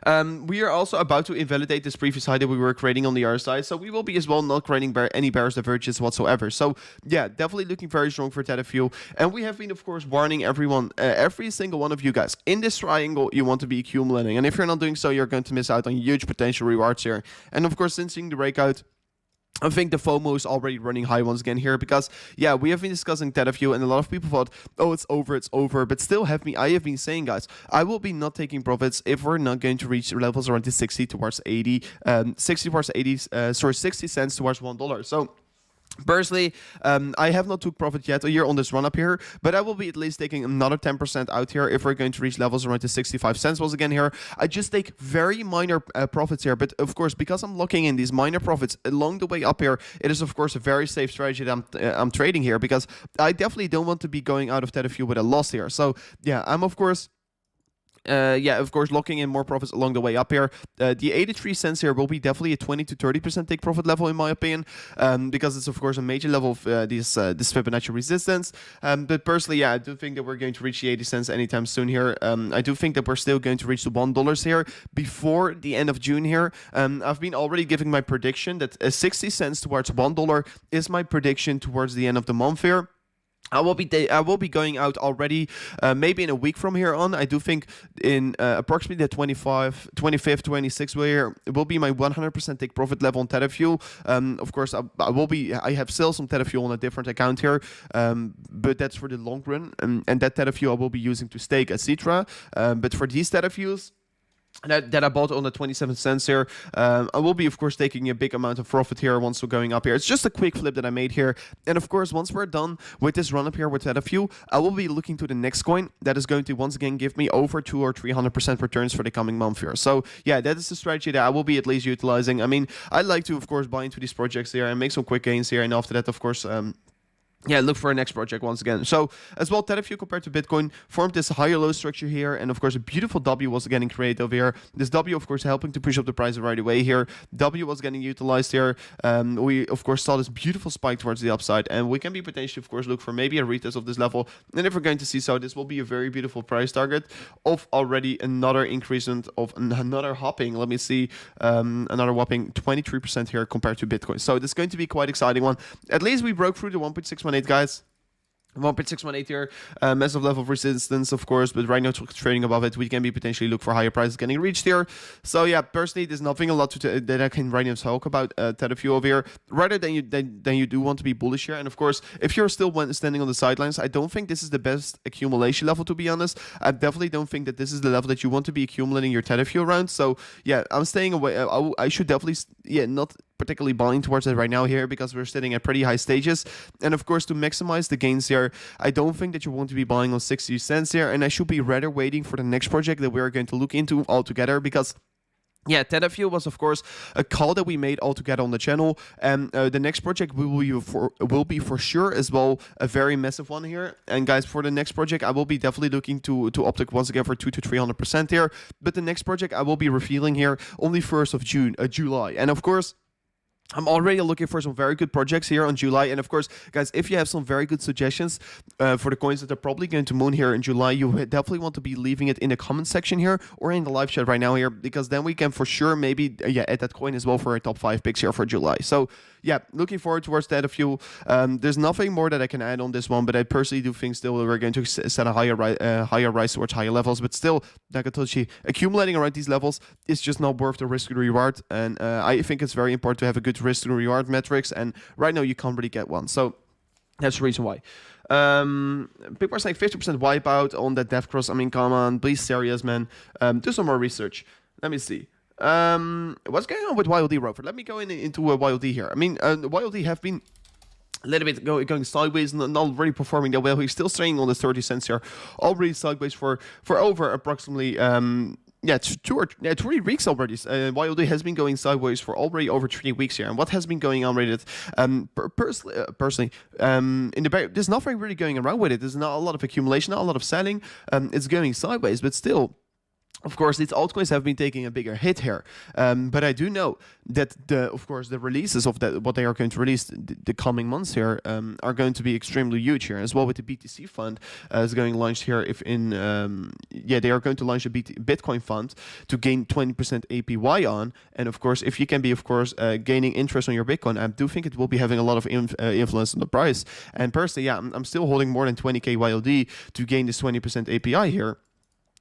We are also about to invalidate this previous high that we were creating on the other side, so we will be as well not creating any bearish divergence whatsoever. So yeah, definitely looking very strong for Tether Fuel. And we have been, of course, warning everyone, every single one of you guys, in this triangle, you want to be accumulating. And if you're not doing so, you're going to miss out on huge potential rewards here. And of course, since seeing the breakout, I think the FOMO is already running high once again here because, yeah, we have been discussing Tether Fuel and a lot of people thought, oh, it's over. But still, I have been saying, guys, I will be not taking profits if we're not going to reach levels around the 60 towards 80, 60 cents towards $1. So personally, I have not took profit yet here on this run up here, but I will be at least taking another 10% out here if we're going to reach levels around the 65 cents once again here. I just take very minor profits here, but of course, because I'm locking in these minor profits along the way up here, it is of course a very safe strategy that I'm trading here because I definitely don't want to be going out of Tether Fuel with a loss here. So yeah, I'm of course locking in more profits along the way up here. The 83 cents here will be definitely a 20 to 30% take profit level in my opinion, because it's of course a major level of this Fibonacci resistance. But personally, yeah, I do think that we're going to reach the 80 cents anytime soon here. I do think that we're still going to reach the $1 here before the end of June here. I've been already giving my prediction that 60 cents towards $1 is my prediction towards the end of the month here. I will be going out already, maybe in a week from here on. I do think in approximately the 25th, 26th year, it will be my 100% take profit level on Tether Fuel. Of course, I have still some Tether Fuel on a different account here, but that's for the long run. And that Tether Fuel I will be using to stake, etc. But for these Tether Fuels that I bought on the 27 cents here, I will be of course taking a big amount of profit here once we're going up here. It's just a quick flip that I made here, and of course once we're done with this run up here with Tether Fuel, I will be looking to the next coin that is going to once again give me over 200 or 300% returns for the coming month here. So yeah, that is the strategy that I will be at least utilizing. I mean, I like to of course buy into these projects here and make some quick gains here, and after that of course look for a next project once again. So as well, Tether Fuel compared to Bitcoin formed this higher low structure here, and of course a beautiful W was getting created over here. This W of course helping to push up the price right away here. W was getting utilized here. We of course saw this beautiful spike towards the upside, and we can be potentially of course look for maybe a retest of this level. And if we're going to see so, this will be a very beautiful price target of already another increasement of another hopping. Let me see, another whopping 23% here compared to Bitcoin. So this is going to be quite exciting one. At least we broke through the 1.618, guys. 1.618 here, massive level of resistance, of course, but right now trading above it, we can be potentially look for higher prices getting reached here. So yeah, personally, there's nothing a lot that I can right now talk about Tether Fuel over here, rather than you do want to be bullish here. And of course, if you're still standing on the sidelines, I don't think this is the best accumulation level, to be honest. I definitely don't think that this is the level that you want to be accumulating your Tether Fuel around. So yeah, I'm staying away. I should definitely, not particularly buying towards it right now here because we're sitting at pretty high stages. And of course, to maximize the gains here, I don't think that you want to be buying on 60 cents here, and I should be rather waiting for the next project that we're going to look into all together, because yeah, Tetafuel was of course a call that we made all together on the channel, and the next project will be for sure as well a very massive one here. And guys, for the next project, I will be definitely looking to optic once again for 200 to 300% here. But the next project I will be revealing here on the 1st of July, and of course, I'm already looking for some very good projects here on July. And of course, guys, if you have some very good suggestions for the coins that are probably going to moon here in July, you definitely want to be leaving it in the comment section here or in the live chat right now here, because then we can for sure maybe add that coin as well for our top 5 picks here for July. So yeah, looking forward towards that. Of you, there's nothing more that I can add on this one, but I personally do think still we're going to set a higher rise towards higher levels. But still, like I told you, accumulating around these levels is just not worth the risk to the reward. And I think it's very important to have a good risk to reward metrics, and right now you can't really get one. So that's the reason why. People are saying 50% wipeout on that death cross. I mean, come on, be serious, man. Do some more research. Let me see. What's going on with YLD, Rover? Let me go into YLD here. I mean, YLD have been a little bit going sideways, not really performing that well. He's still staying on the 30 cents here, already sideways for over approximately 3 weeks already. YLD has been going sideways for already over 3 weeks here. And what has been going on with it? Personally, in the back, there's nothing really going around with it. There's not a lot of accumulation, not a lot of selling. It's going sideways, but still. Of course, these altcoins have been taking a bigger hit here, but I do know that the releases of what they are going to release the coming months here are going to be extremely huge here as well. With the BTC fund is going launched here. They are going to launch a Bitcoin fund to gain 20% APY on, and of course, if you can be gaining interest on your Bitcoin, I do think it will be having a lot of influence on the price. And personally, yeah, I'm still holding more than 20k YLD to gain this 20% API here.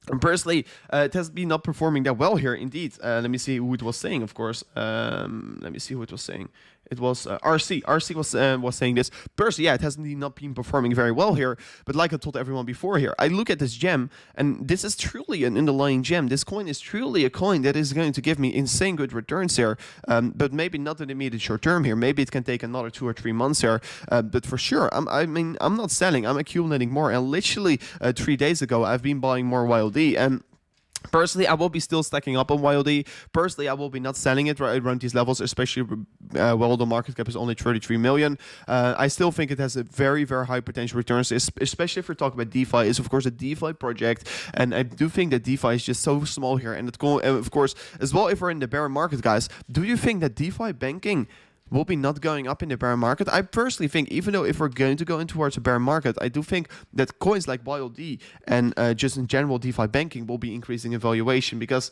And personally, it has been not performing that well here, indeed. Let me see who it was saying, of course. Let me see who it was saying. It was RC. RC was saying this. Personally, yeah, it has not been performing very well here. But like I told everyone before here, I look at this gem, and this is truly an underlying gem. This coin is truly a coin that is going to give me insane good returns here. But maybe not in the immediate short term here. Maybe it can take another 2 or 3 months here. But for sure, I'm not selling. I'm accumulating more. And literally 3 days ago, I've been buying more YLD. And personally, I will be still stacking up on YLD. Personally, I will be not selling it right around these levels, especially while the market cap is only 33 million. I still think it has a very, very high potential returns, especially if we're talking about DeFi. It's, of course, a DeFi project, and I do think that DeFi is just so small here. And of course, as well, if we're in the bear market, guys, do you think that DeFi banking will be not going up in the bear market? I personally think, even though if we're going to go in towards a bear market, I do think that coins like YLD and just in general DeFi banking will be increasing in valuation, because,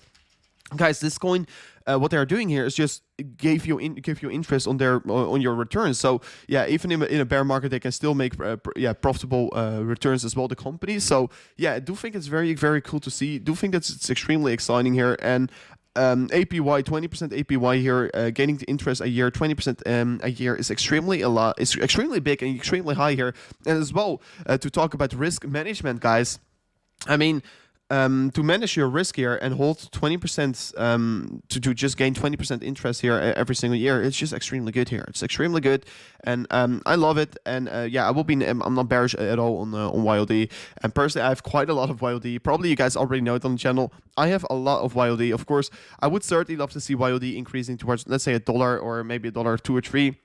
guys, this coin, what they are doing here is just give you interest on your returns. So yeah, even in a bear market, they can still make profitable returns as well, the companies. So yeah, I do think it's very, very cool to see. I do think that it's extremely exciting here. And APY, 20% APY here, gaining the interest a year, 20% a year is extremely a lot. It's extremely big and extremely high here. And as well, to talk about risk management, guys, I mean, to manage your risk here and hold 20% to just gain 20% interest here every single year, it's just extremely good here. It's extremely good, and I love it. And yeah, I'm not bearish at all on YLD. And personally, I have quite a lot of YLD. Probably you guys already know it on the channel. I have a lot of YLD. Of course, I would certainly love to see YLD increasing towards, let's say, $1 or maybe $1, 2 or 3.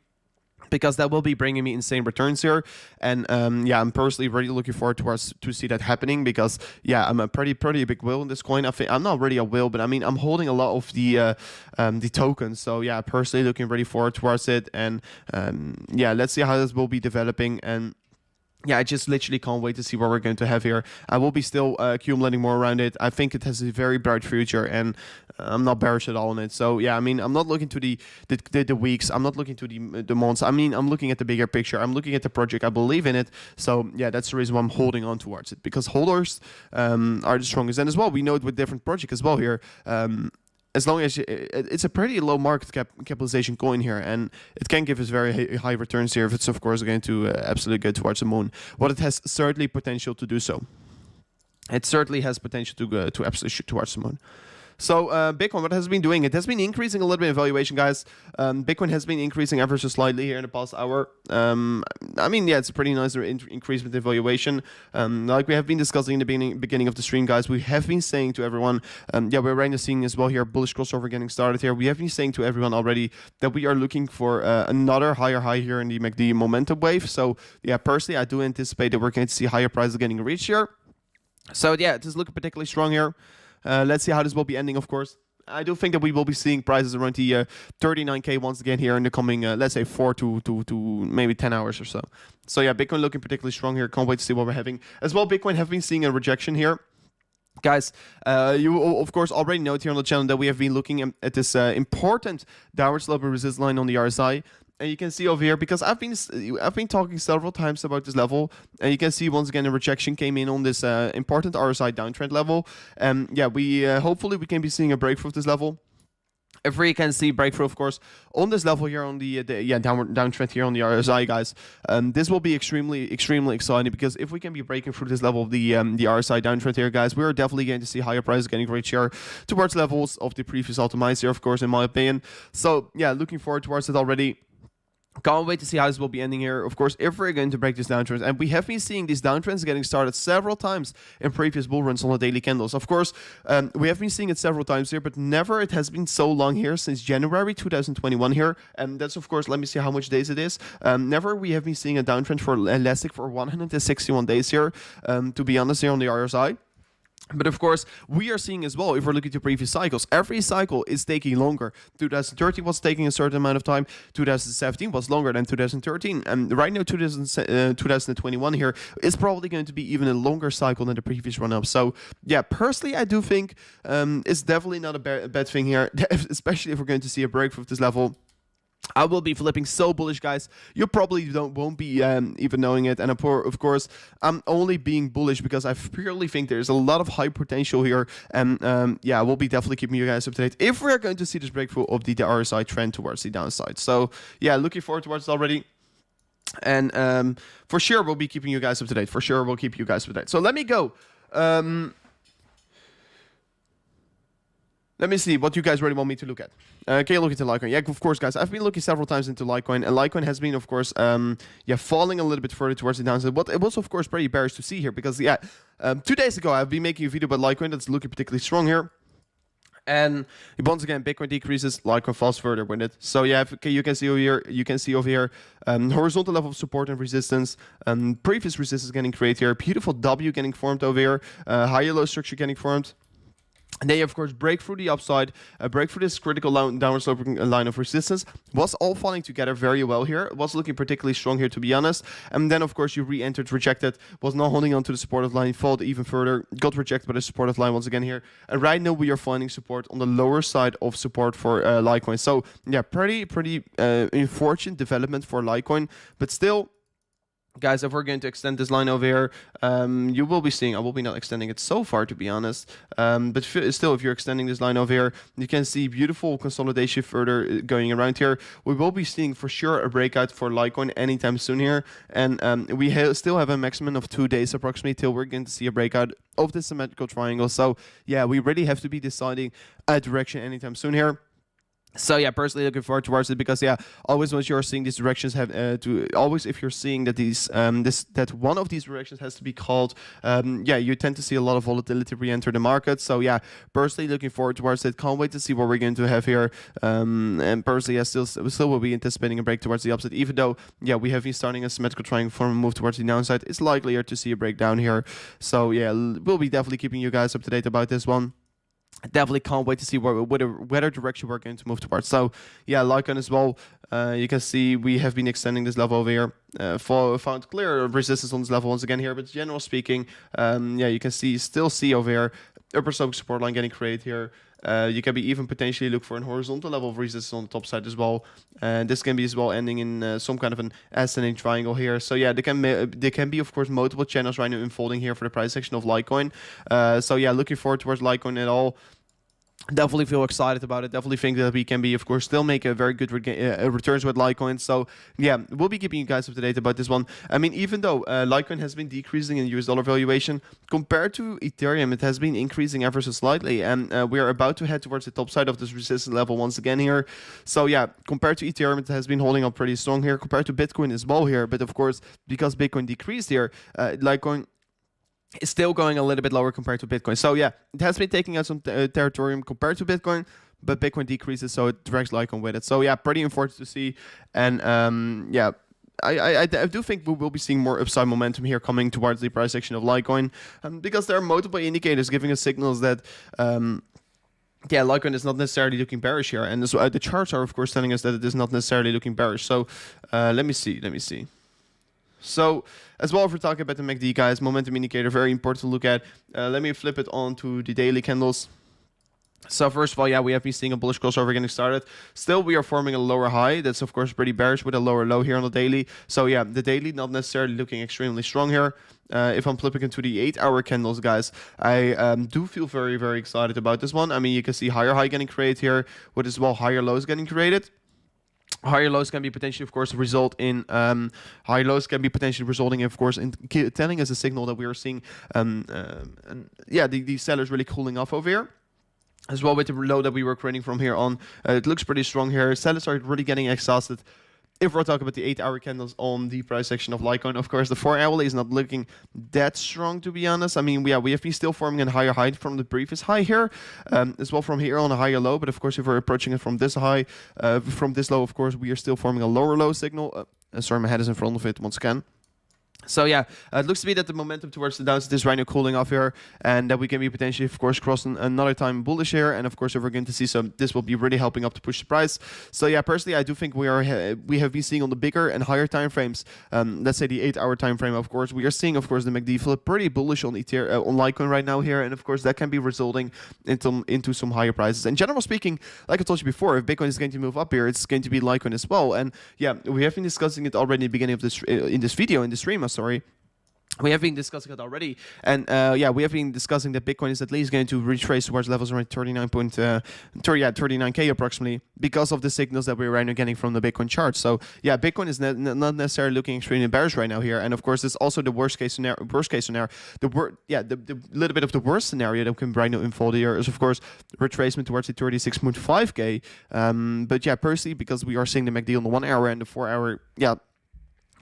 Because that will be bringing me insane returns here, and yeah, I'm personally really looking forward to see that happening. Because yeah, I'm a pretty big whale in this coin. I think I'm not really a whale, but I mean I'm holding a lot of the tokens. So yeah, personally looking really forward towards it, and yeah, let's see how this will be developing. And yeah, I just literally can't wait to see what we're going to have here. I will be still accumulating more around it. I think it has a very bright future, and I'm not bearish at all on it. So yeah, I mean, I'm not looking to the weeks. I'm not looking to the months. I mean, I'm looking at the bigger picture. I'm looking at the project. I believe in it. So yeah, that's the reason why I'm holding on towards it, because holders are the strongest. And as well, we know it with different projects as well here. As long as it's a pretty low market capitalization coin here, and it can give us very high returns here if it's, of course, going to absolutely go towards the moon. What it has certainly potential to do so. It certainly has potential to go to absolutely shoot towards the moon. So Bitcoin, what has been doing? It has been increasing a little bit in valuation, guys. Bitcoin has been increasing ever so slightly here in the past hour. I mean, yeah, it's a pretty nice increase with the valuation. Like we have been discussing in the beginning of the stream, guys, we have been saying to everyone, yeah, we're right now seeing as well here bullish crossover getting started here. We have been saying to everyone already that we are looking for another higher high here in the MACD momentum wave. So yeah, personally, I do anticipate that we're going to see higher prices getting reached here. So yeah, it is looking particularly strong here. Let's see how this will be ending, of course. I do think that we will be seeing prices around the 39K once again here in the coming, let's say, 4 to maybe 10 hours or so. So yeah, Bitcoin looking particularly strong here. Can't wait to see what we're having. As well, Bitcoin have been seeing a rejection here. Guys, you of course already know here on the channel that we have been looking at this important downward sloping resistance line on the RSI. And you can see over here, because I've been talking several times about this level, and you can see once again a rejection came in on this important RSI downtrend level. Yeah, we hopefully we can be seeing a breakthrough of this level. If we can see breakthrough, of course, on this level here on the downtrend here on the RSI, guys, this will be extremely exciting, because if we can be breaking through this level of the RSI downtrend here, guys, we are definitely going to see higher prices getting reached here towards levels of the previous all-time highs here, of course, in my opinion. So yeah, looking forward towards it already. Can't wait to see how this will be ending here. Of course, if we're going to break this downtrend, and we have been seeing these downtrends getting started several times in previous bull runs on the daily candles. Of course, we have been seeing it several times here, but never it has been so long here since January 2021 here. And that's, of course, let me see how much days it is. Never we have been seeing a downtrend for elastic for 161 days here, to be honest, here on the RSI. But of course, we are seeing as well, if we're looking to previous cycles, every cycle is taking longer. 2013 was taking a certain amount of time. 2017 was longer than 2013. And right now, 2021 here is probably going to be even a longer cycle than the previous run-up. So yeah, personally, I do think it's definitely not a bad thing here, especially if we're going to see a breakthrough of this level. I will be flipping so bullish, guys. You probably won't be even knowing it. And of course, I'm only being bullish because I purely think there's a lot of high potential here. And yeah, we'll be definitely keeping you guys up to date if we're going to see this breakthrough of the RSI trend towards the downside. So yeah, looking forward towards it already. And for sure, we'll be keeping you guys up to date. For sure, we'll keep you guys up to date. So let me go. Let me see what you guys really want me to look at. Okay, look into Litecoin. Yeah, of course, guys. I've been looking several times into Litecoin, and Litecoin has been, of course, yeah, falling a little bit further towards the downside. But it was, of course, pretty bearish to see here because, yeah, 2 days ago I've been making a video about Litecoin that's looking particularly strong here. And once again, Bitcoin decreases, Litecoin falls further with it. So yeah, you can see over here, horizontal level of support and resistance. Previous resistance getting created here. Beautiful W getting formed over here. Higher low structure getting formed. And then you, of course, break through the upside, break through this critical downward sloping line of resistance. Was all falling together very well here. Was looking particularly strong here, to be honest. And then, of course, you re-entered, rejected, was not holding on to the supportive line, followed even further, got rejected by the supportive line once again here. And right now, we are finding support on the lower side of support for Litecoin. So, yeah, pretty unfortunate development for Litecoin. But still, guys, if we're going to extend this line over here, you will be seeing, I will be not extending it so far, to be honest. But still, if you're extending this line over here, you can see beautiful consolidation further going around here. We will be seeing for sure a breakout for Litecoin anytime soon here. And we still have a maximum of 2 days approximately till we're going to see a breakout of this symmetrical triangle. So yeah, we really have to be deciding a direction anytime soon here. So yeah, personally looking forward towards it because yeah, always once you're seeing these directions have always if you're seeing that these that one of these directions has to be called, yeah, you tend to see a lot of volatility re-enter the market. So yeah, personally looking forward towards it. Can't wait to see what we're going to have here. And personally, I still will be anticipating a break towards the upside, even though yeah, we have been starting a symmetrical triangle from a move towards the downside. It's likelier to see a breakdown here. So yeah, we'll be definitely keeping you guys up to date about this one. Definitely can't wait to see whether direction we're going to move towards. So yeah, Litecoin as well. You can see we have been extending this level over here. Found clear resistance on this level once again here. But general speaking, yeah, you can still see over here upper sloping support line getting created here. You can be even potentially look for a horizontal level of resistance on the top side as well. And this can be as well ending in some kind of an ascending triangle here. So yeah, there can be, of course, multiple channels right now unfolding here for the price section of Litecoin. So yeah, looking forward towards Litecoin at all. definitely feel excited about it. Definitely think that we can be, of course, still make a very good returns with Litecoin. So yeah, we'll be keeping you guys up to date about this one. I mean, even though Litecoin has been decreasing in US dollar valuation compared to Ethereum, it has been increasing ever so slightly, and we are about to head towards the top side of this resistance level once again here. So yeah, compared to Ethereum, it has been holding up pretty strong here. Compared to Bitcoin as well here, but of course, because Bitcoin decreased here, Litecoin is still going a little bit lower compared to Bitcoin. So yeah, it has been taking out some territory compared to Bitcoin, but Bitcoin decreases, so it drags Litecoin with it. So yeah, pretty important to see. And yeah, I do think we will be seeing more upside momentum here coming towards the price action of Litecoin, because there are multiple indicators giving us signals that yeah, Litecoin is not necessarily looking bearish here, and so, the charts are of course telling us that it is not necessarily looking bearish. So let me see. So, as well, if we're talking about the MACD, guys, momentum indicator, very important to look at. Let me flip it on to the daily candles. So, first of all, yeah, we have been seeing a bullish crossover getting started. Still, we are forming a lower high. That's, of course, pretty bearish with a lower low here on the daily. So, yeah, the daily not necessarily looking extremely strong here. If I'm flipping into the 8-hour candles, guys, I do feel very, very excited about this one. I mean, you can see higher high getting created here, with as well higher lows getting created. Higher lows can be potentially, of course, result in higher lows can be potentially resulting, of course, in telling us a signal that we are seeing, yeah, the sellers really cooling off over here. As well with the low that we were creating from here on, it looks pretty strong here. Sellers are really getting exhausted. If we're talking about the 8-hour candles on the price section of Litecoin, of course, the 4-hour is not looking that strong, to be honest. I mean, yeah, we have been still forming a higher high from the previous high here, as well from here on a higher low. But of course, if we're approaching it from this high, from this low, of course, we are still forming a lower low signal. Sorry, my head is in front of it once again. So yeah, it looks to be that the momentum towards the downside is right now cooling off here, and that we can be potentially, of course, crossing another time bullish here. And of course, if we're going to see some, this will be really helping up to push the price. So yeah, personally, I do think we have been seeing on the bigger and higher time frames. Let's say the 8-hour time frame. Of course, we are seeing, of course, the MACD flip pretty bullish on Ethereum, on Litecoin right now here, and of course, that can be resulting into some higher prices. And general speaking, like I told you before, if Bitcoin is going to move up here, it's going to be Litecoin as well. And yeah, we have been discussing it already in the beginning of this in this video, in the stream. Sorry. We have been discussing it already, and yeah, we have been discussing that Bitcoin is at least going to retrace towards levels around 39K approximately, because of the signals that we're right now getting from the Bitcoin chart. So yeah, Bitcoin is not necessarily looking extremely bearish right now here, and of course, it's also the worst case scenario. The little bit of the worst scenario that can right now unfold here is, of course, retracement towards the 36.5K. But yeah, personally, because we are seeing the MACD on the 1-hour and the 4-hour, yeah,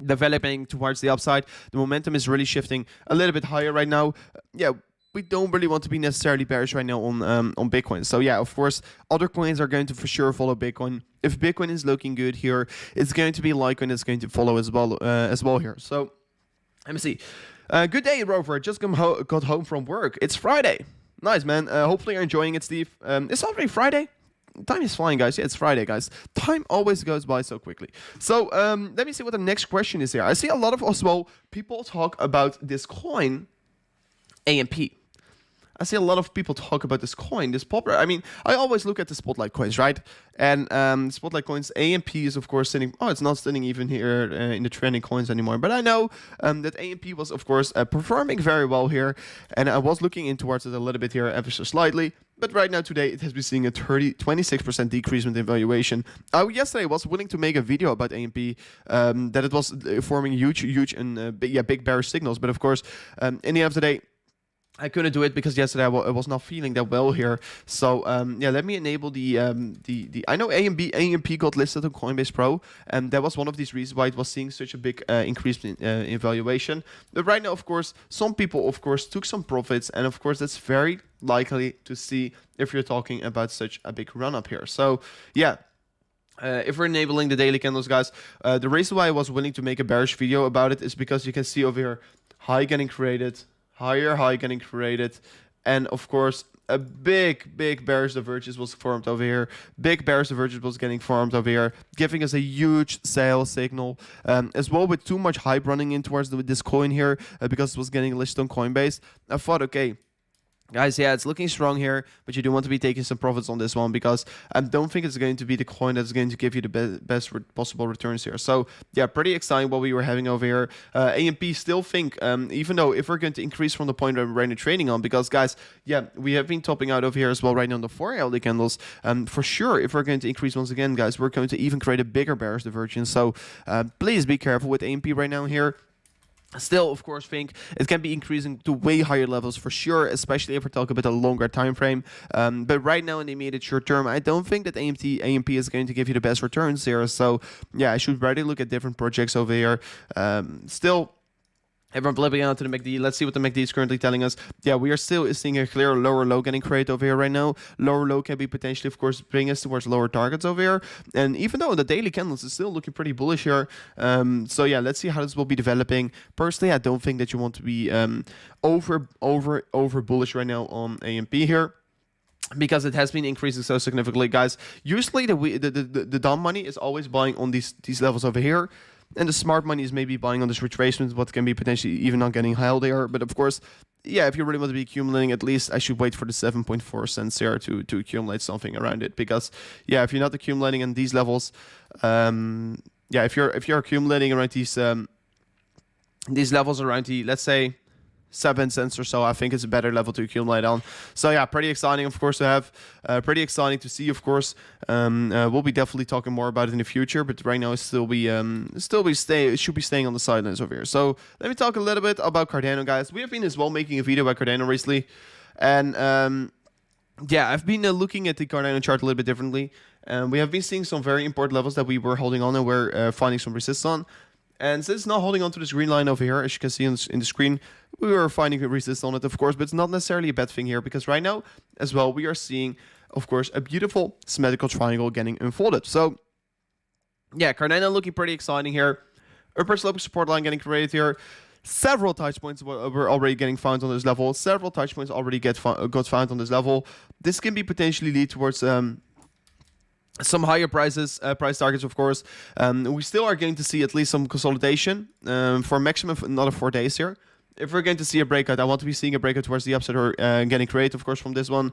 developing towards the upside, the momentum is really shifting a little bit higher right now. Yeah, we don't really want to be necessarily bearish right now on Bitcoin. So yeah, of course, other coins are going to for sure follow Bitcoin. If Bitcoin is looking good here, it's going to be Litecoin that's going to follow as well here. So let me see. Good day, Rover. Just got home from work. It's Friday. Nice, man. Hopefully you're enjoying it, Steve. It's already Friday. Time is flying, guys. Yeah, it's Friday, guys. Time always goes by so quickly. So let me see what the next question is here. I see a lot of as well people talk about this coin, AMP. I see a lot of people talk about this coin, this popular. I mean, I always look at the spotlight coins, right? And spotlight coins, AMP is of course sitting. Oh, it's not sitting even here in the trending coins anymore. But I know that AMP was of course performing very well here, and I was looking in towards it a little bit here, ever so slightly. But right now today it has been seeing a 26% decrease in valuation. Yesterday I was willing to make a video about AMP, that it was forming huge and big bearish signals. But of course, in the end of the day, I couldn't do it because yesterday I was not feeling that well here. So yeah, let me enable the I know AMP got listed on Coinbase Pro, and that was one of these reasons why it was seeing such a big increase in valuation. But right now, of course, some people of course took some profits, and of course that's very likely to see if you're talking about such a big run up here. So yeah. If we're enabling the daily candles, guys, the reason why I was willing to make a bearish video about it is because you can see over here high getting created, higher high getting created, and of course a big bearish divergence was formed over here. Big bearish divergence was getting formed over here, giving us a huge sell signal, as well with too much hype running in towards this coin here, because it was getting listed on Coinbase. I thought, okay, Guys, yeah, it's looking strong here, but you do want to be taking some profits on this one because I don't think it's going to be the coin that's going to give you the best possible returns here. So, yeah, pretty exciting what we were having over here. AMP still think, even though if we're going to increase from the point that we're right now trading on, because, guys, yeah, we have been topping out over here as well right now on the 4 hourly candles. For sure, if we're going to increase once again, guys, we're going to even create a bigger bearish divergence. So, please be careful with AMP right now here. Still, of course, think it can be increasing to way higher levels for sure, especially if we're talking about a longer time frame. But right now in the immediate short term, I don't think that AMP is going to give you the best returns here. So, yeah, I should rather look at different projects over here. Still, everyone flipping out to the MACD. Let's see what the MACD is currently telling us. Yeah, we are still seeing a clear lower low getting created over here right now. Lower low can be potentially, of course, bring us towards lower targets over here. And even though the daily candles is still looking pretty bullish here. So yeah, let's see how this will be developing. Personally, I don't think that you want to be over bullish right now on AMP here, because it has been increasing so significantly, guys. Usually the dumb money is always buying on these levels over here. And the smart money is maybe buying on this retracement, what can be potentially even not getting held there. But of course, yeah, if you really want to be accumulating, at least I should wait for the 7.4 cents here to accumulate something around it. Because, yeah, if you're not accumulating in these levels, yeah, if you're accumulating around these levels around the, let's say, 7 cents or so, I think it's a better level to accumulate on. So yeah, pretty exciting, of course, to have. Pretty exciting to see, of course. We'll be definitely talking more about it in the future, but right now it should be staying on the sidelines over here. So let me talk a little bit about Cardano, guys. We have been as well making a video about Cardano recently, and yeah, I've been looking at the Cardano chart a little bit differently. We have been seeing some very important levels that we were holding on and we're finding some resistance on. And since it's not holding on to this green line over here, as you can see in the screen, we were finding a resistance on it, of course, but it's not necessarily a bad thing here, because right now, as well, we are seeing, of course, a beautiful symmetrical triangle getting unfolded. So, yeah, Cardano looking pretty exciting here. Upper sloping support line getting created here. Several touch points were already getting found on this level. Several touch points already got found on this level. This can be potentially lead towards some higher price targets, of course. We still are going to see at least some consolidation for a maximum of another 4 days here. If we're going to see a breakout, I want to be seeing a breakout towards the upside or getting created, of course, from this one.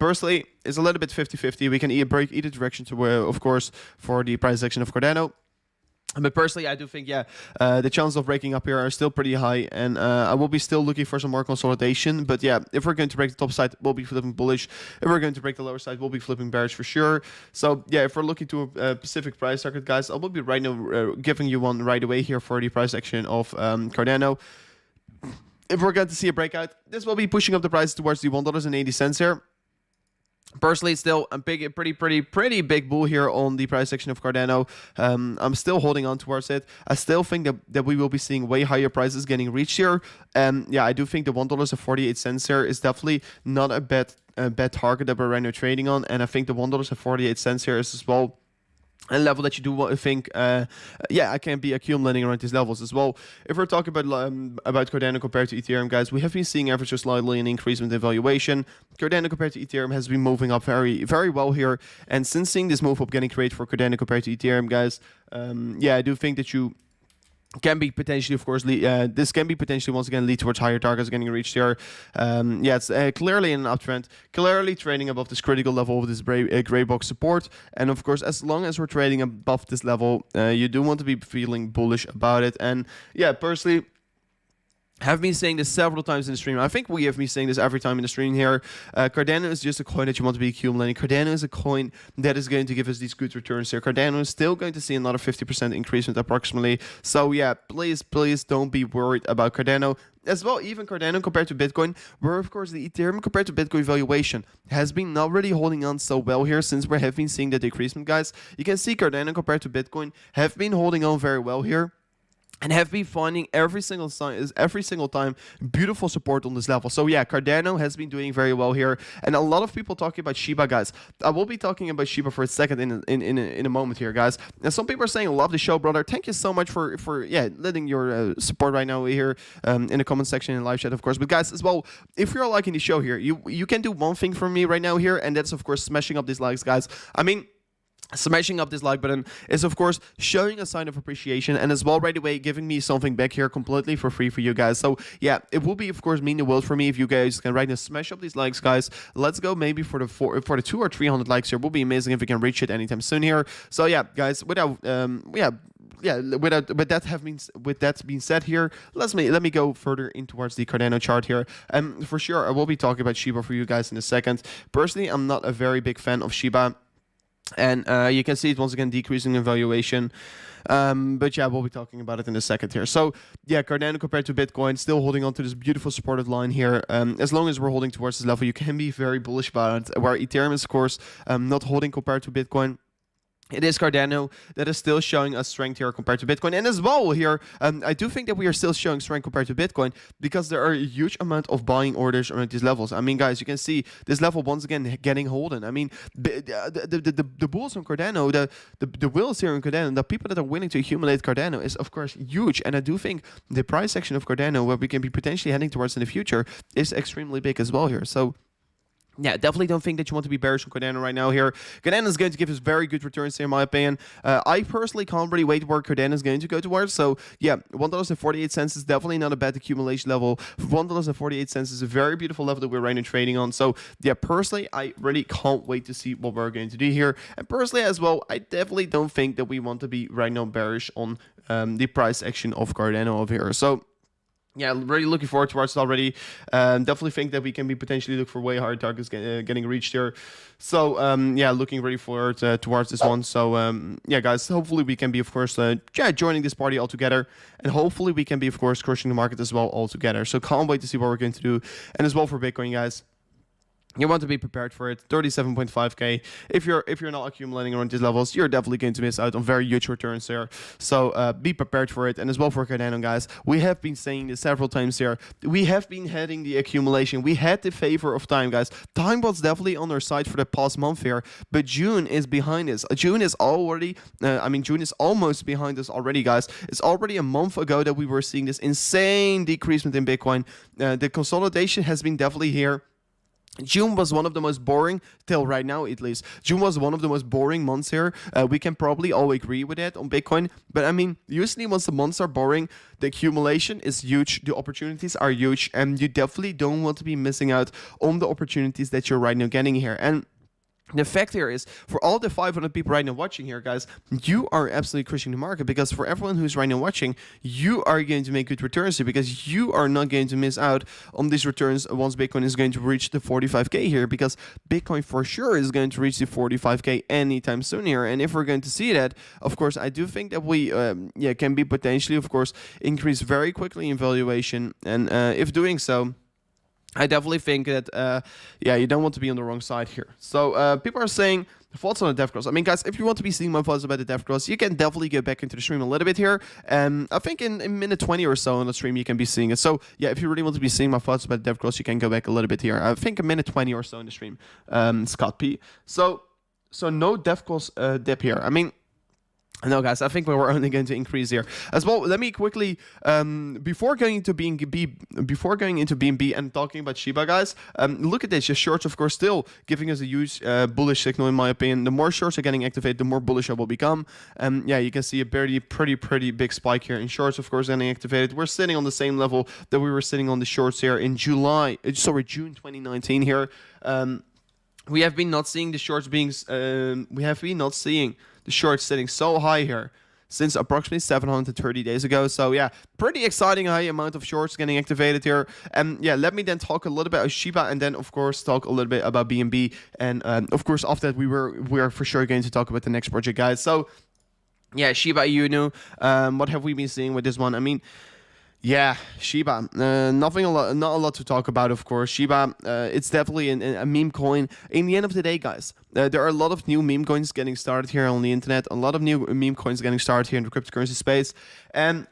Personally, it's a little bit 50-50. We can break either direction to, of course, for the price action of Cardano. But personally, I do think, yeah, the chances of breaking up here are still pretty high, and I will be still looking for some more consolidation. But yeah, if we're going to break the top side, we'll be flipping bullish. If we're going to break the lower side, we'll be flipping bearish for sure. So yeah, if we're looking to a specific price target, guys, I will be right now giving you one right away here for the price action of Cardano. If we're going to see a breakout, this will be pushing up the price towards the $1.80 here. Personally, still a pretty big bull here on the price action of Cardano. I'm still holding on towards it. I still think that we will be seeing way higher prices getting reached here. Yeah, I do think the $1.48 here is definitely not a bad target that we're right now trading on. And I think the $1.48 here is as well a level that you do think, yeah, I can be accumulating around these levels as well. If we're talking about Cardano compared to Ethereum, guys, we have been seeing ever so slightly an increase in valuation. Cardano compared to Ethereum has been moving up very, very well here. And since seeing this move up getting created for Cardano compared to Ethereum, guys, yeah, I do think that you can be potentially, of course, this can be potentially once again lead towards higher targets getting reached here. Yeah, it's clearly an uptrend, clearly trading above this critical level of this gray box support. And of course, as long as we're trading above this level, you do want to be feeling bullish about it. And yeah, personally, have been saying this several times in the stream. I think we have been saying this every time in the stream here. Cardano is just a coin that you want to be accumulating. Cardano is a coin that is going to give us these good returns here. Cardano is still going to see another 50% increase approximately. So yeah, please don't be worried about Cardano. As well, even Cardano compared to Bitcoin, where of course the Ethereum compared to Bitcoin valuation has been not really holding on so well here since we have been seeing the decreasement, guys. You can see Cardano compared to Bitcoin have been holding on very well here, and have been finding every single time beautiful support on this level. So yeah, Cardano has been doing very well here, and a lot of people talking about Shiba, guys. I will be talking about Shiba for a second in a moment here, guys. And some people are saying, "Love the show, brother." Thank you so much for yeah, letting your support right now here in the comment section and live chat, of course. But guys, as well, if you're liking the show here, you can do one thing for me right now here, and that's of course smashing up these likes, guys. I mean, smashing up this like button is of course showing a sign of appreciation, and as well right away giving me something back here completely for free for you guys. So yeah, it will be of course mean the world for me if you guys can right now smash up these likes, guys. Let's go maybe for the 2 or 300 likes here. Will be amazing if we can reach it anytime soon here. So yeah, guys, without with that being said here, let me go further in towards the Cardano chart here. For sure I will be talking about Shiba for you guys in a second. Personally, I'm not a very big fan of Shiba. And you can see it once again decreasing in valuation. But yeah, we'll be talking about it in a second here. So yeah, Cardano compared to Bitcoin, still holding on to this beautiful supported line here. As long as we're holding towards this level, you can be very bullish about it. Where Ethereum is, of course, not holding compared to Bitcoin. It is Cardano that is still showing us strength here compared to Bitcoin. And as well here, I do think that we are still showing strength compared to Bitcoin because there are a huge amount of buying orders around these levels. I mean, guys, you can see this level once again getting holden. I mean, the bulls on Cardano, the wills here in Cardano, the people that are willing to accumulate Cardano is, of course, huge. And I do think the price section of Cardano, where we can be potentially heading towards in the future, is extremely big as well here. So yeah, definitely don't think that you want to be bearish on Cardano right now here. Cardano is going to give us very good returns here, in my opinion. I personally can't really wait where Cardano is going to go towards. So yeah, $1.48 is definitely not a bad accumulation level. $1.48 is a very beautiful level that we're right now trading on. So yeah, personally, I really can't wait to see what we're going to do here. And personally as well, I definitely don't think that we want to be right now bearish on the price action of Cardano over here. So yeah, really looking forward towards it already. Definitely think that we can be potentially look for way higher targets getting reached here. So yeah, looking really forward towards this one. So yeah, guys, hopefully we can be, of course, joining this party all together, and hopefully we can be, of course, crushing the market as well all together. So can't wait to see what we're going to do, and as well for Bitcoin, guys. You want to be prepared for it. 37.5k. If you're not accumulating around these levels, you're definitely going to miss out on very huge returns there. So be prepared for it. And as well for Cardano, guys, we have been saying this several times here. We have been heading the accumulation. We had the favor of time, guys. Time was definitely on our side for the past month here, but June is behind us. June is already, June is almost behind us already, guys. It's already a month ago that we were seeing this insane decreasement in Bitcoin. The consolidation has been definitely here. June was one of the most boring, till right now at least. June was one of the most boring months here. We can probably all agree with that on Bitcoin. But I mean, usually once the months are boring, the accumulation is huge, the opportunities are huge, and you definitely don't want to be missing out on the opportunities that you're right now getting here. And the fact here is, for all the 500 people right now watching here, guys, you are absolutely crushing the market, because for everyone who's right now watching, you are going to make good returns here, because you are not going to miss out on these returns once Bitcoin is going to reach the 45k here, because Bitcoin for sure is going to reach the 45k anytime soon here. And if we're going to see that, of course, I do think that we can be potentially, of course, increase very quickly in valuation. And if doing so, I definitely think that, you don't want to be on the wrong side here. So people are saying thoughts on the dev cross. I mean, guys, if you want to be seeing my thoughts about the dev cross, you can definitely get back into the stream a little bit here. I think in minute 20 or so on the stream, you can be seeing it. So yeah, if you really want to be seeing my thoughts about the dev cross, you can go back a little bit here. I think a minute 20 or so in the stream, Scott P. So no dev cross dip here. I mean, no, guys, I think we're only going to increase here as well. Let me quickly, before going into BNB and talking about Shiba, guys, look at this. Your shorts, of course, still giving us a huge bullish signal, in my opinion. The more shorts are getting activated, the more bullish I will become. Yeah, you can see a pretty big spike here in shorts, of course, getting activated. We're sitting on the same level that we were sitting on the shorts here in June 2019 here. We have been not seeing the shorts the shorts sitting so high here since approximately 730 days ago. So yeah, pretty exciting high amount of shorts getting activated here. And yeah, let me then talk a little bit about Shiba, and then of course talk a little bit about BNB. And of course after that we are for sure going to talk about the next project, guys. So yeah, Shiba Inu, what have we been seeing with this one? I mean, yeah, Shiba. Not a lot to talk about, of course. Shiba, it's definitely a meme coin. In the end of the day, guys, there are a lot of new meme coins getting started here on the internet. A lot of new meme coins getting started here in the cryptocurrency space. And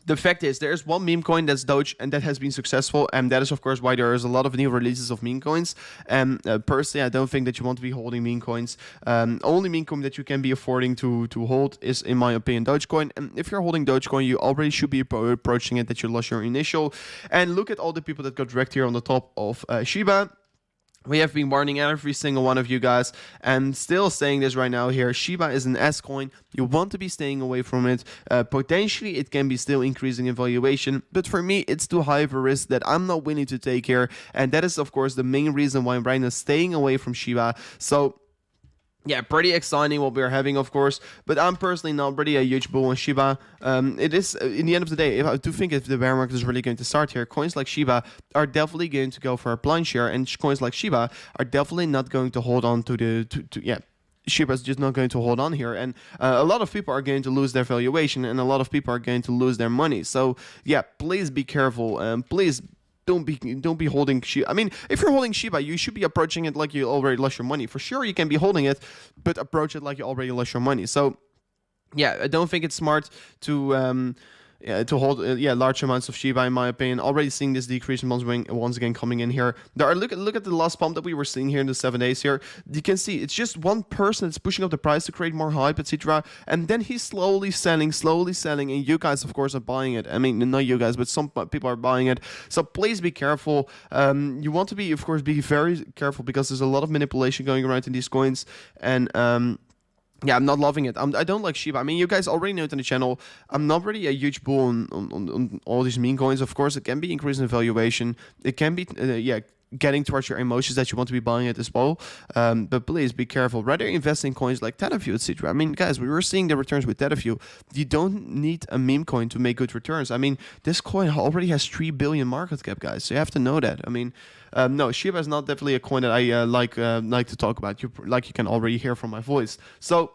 the fact is, there's one meme coin that's Doge, and that has been successful, and that is, of course, why there is a lot of new releases of meme coins. And personally, I don't think that you want to be holding meme coins. Only meme coin that you can be affording to hold is, in my opinion, Dogecoin. And if you're holding Dogecoin, you already should be approaching it that you lost your initial. And look at all the people that got wrecked here on the top of Shiba. We have been warning every single one of you guys, and still saying this right now here. Shiba is an S coin. You want to be staying away from it. Potentially, it can be still increasing in valuation, but for me, it's too high of a risk that I'm not willing to take here, and that is, of course, the main reason why I'm right now staying away from Shiba. So yeah, pretty exciting what we're having, of course, but I'm personally not really a huge bull on Shiba. It is, in the end of the day, if I do think if the bear market is really going to start here, coins like Shiba are definitely going to go for a blind share, and coins like Shiba are definitely not going to hold on to yeah. Shiba is just not going to hold on here, and a lot of people are going to lose their valuation, and a lot of people are going to lose their money. So yeah, please be careful. Please don't be holding Shiba. I mean, if you're holding Shiba, you should be approaching it like you already lost your money. For sure, you can be holding it, but approach it like you already lost your money. So yeah, I don't think it's smart to hold large amounts of Shiba, in my opinion. Already seeing this decrease once again coming in here. Look at the last pump that we were seeing here in the 7 days here. You can see it's just one person that's pushing up the price to create more hype, etc. And then he's slowly selling, and you guys, of course, are buying it. I mean, not you guys, but some people are buying it. So please be careful. You want to be, of course, be very careful, because there's a lot of manipulation going around in these coins, and yeah, I'm not loving it. I don't like Shiba. I mean, you guys already know it on the channel. I'm not really a huge bull on all these meme coins. Of course, it can be increasing valuation. It can be, getting towards your emotions that you want to be buying it as well. But please be careful. Rather invest in coins like Tetherview, etc. I mean, guys, we were seeing the returns with Tetherview. You don't need a meme coin to make good returns. I mean, this coin already has 3 billion market cap, guys. So you have to know that. I mean, no, Shiba is not definitely a coin that I like to talk about. You can already hear from my voice. So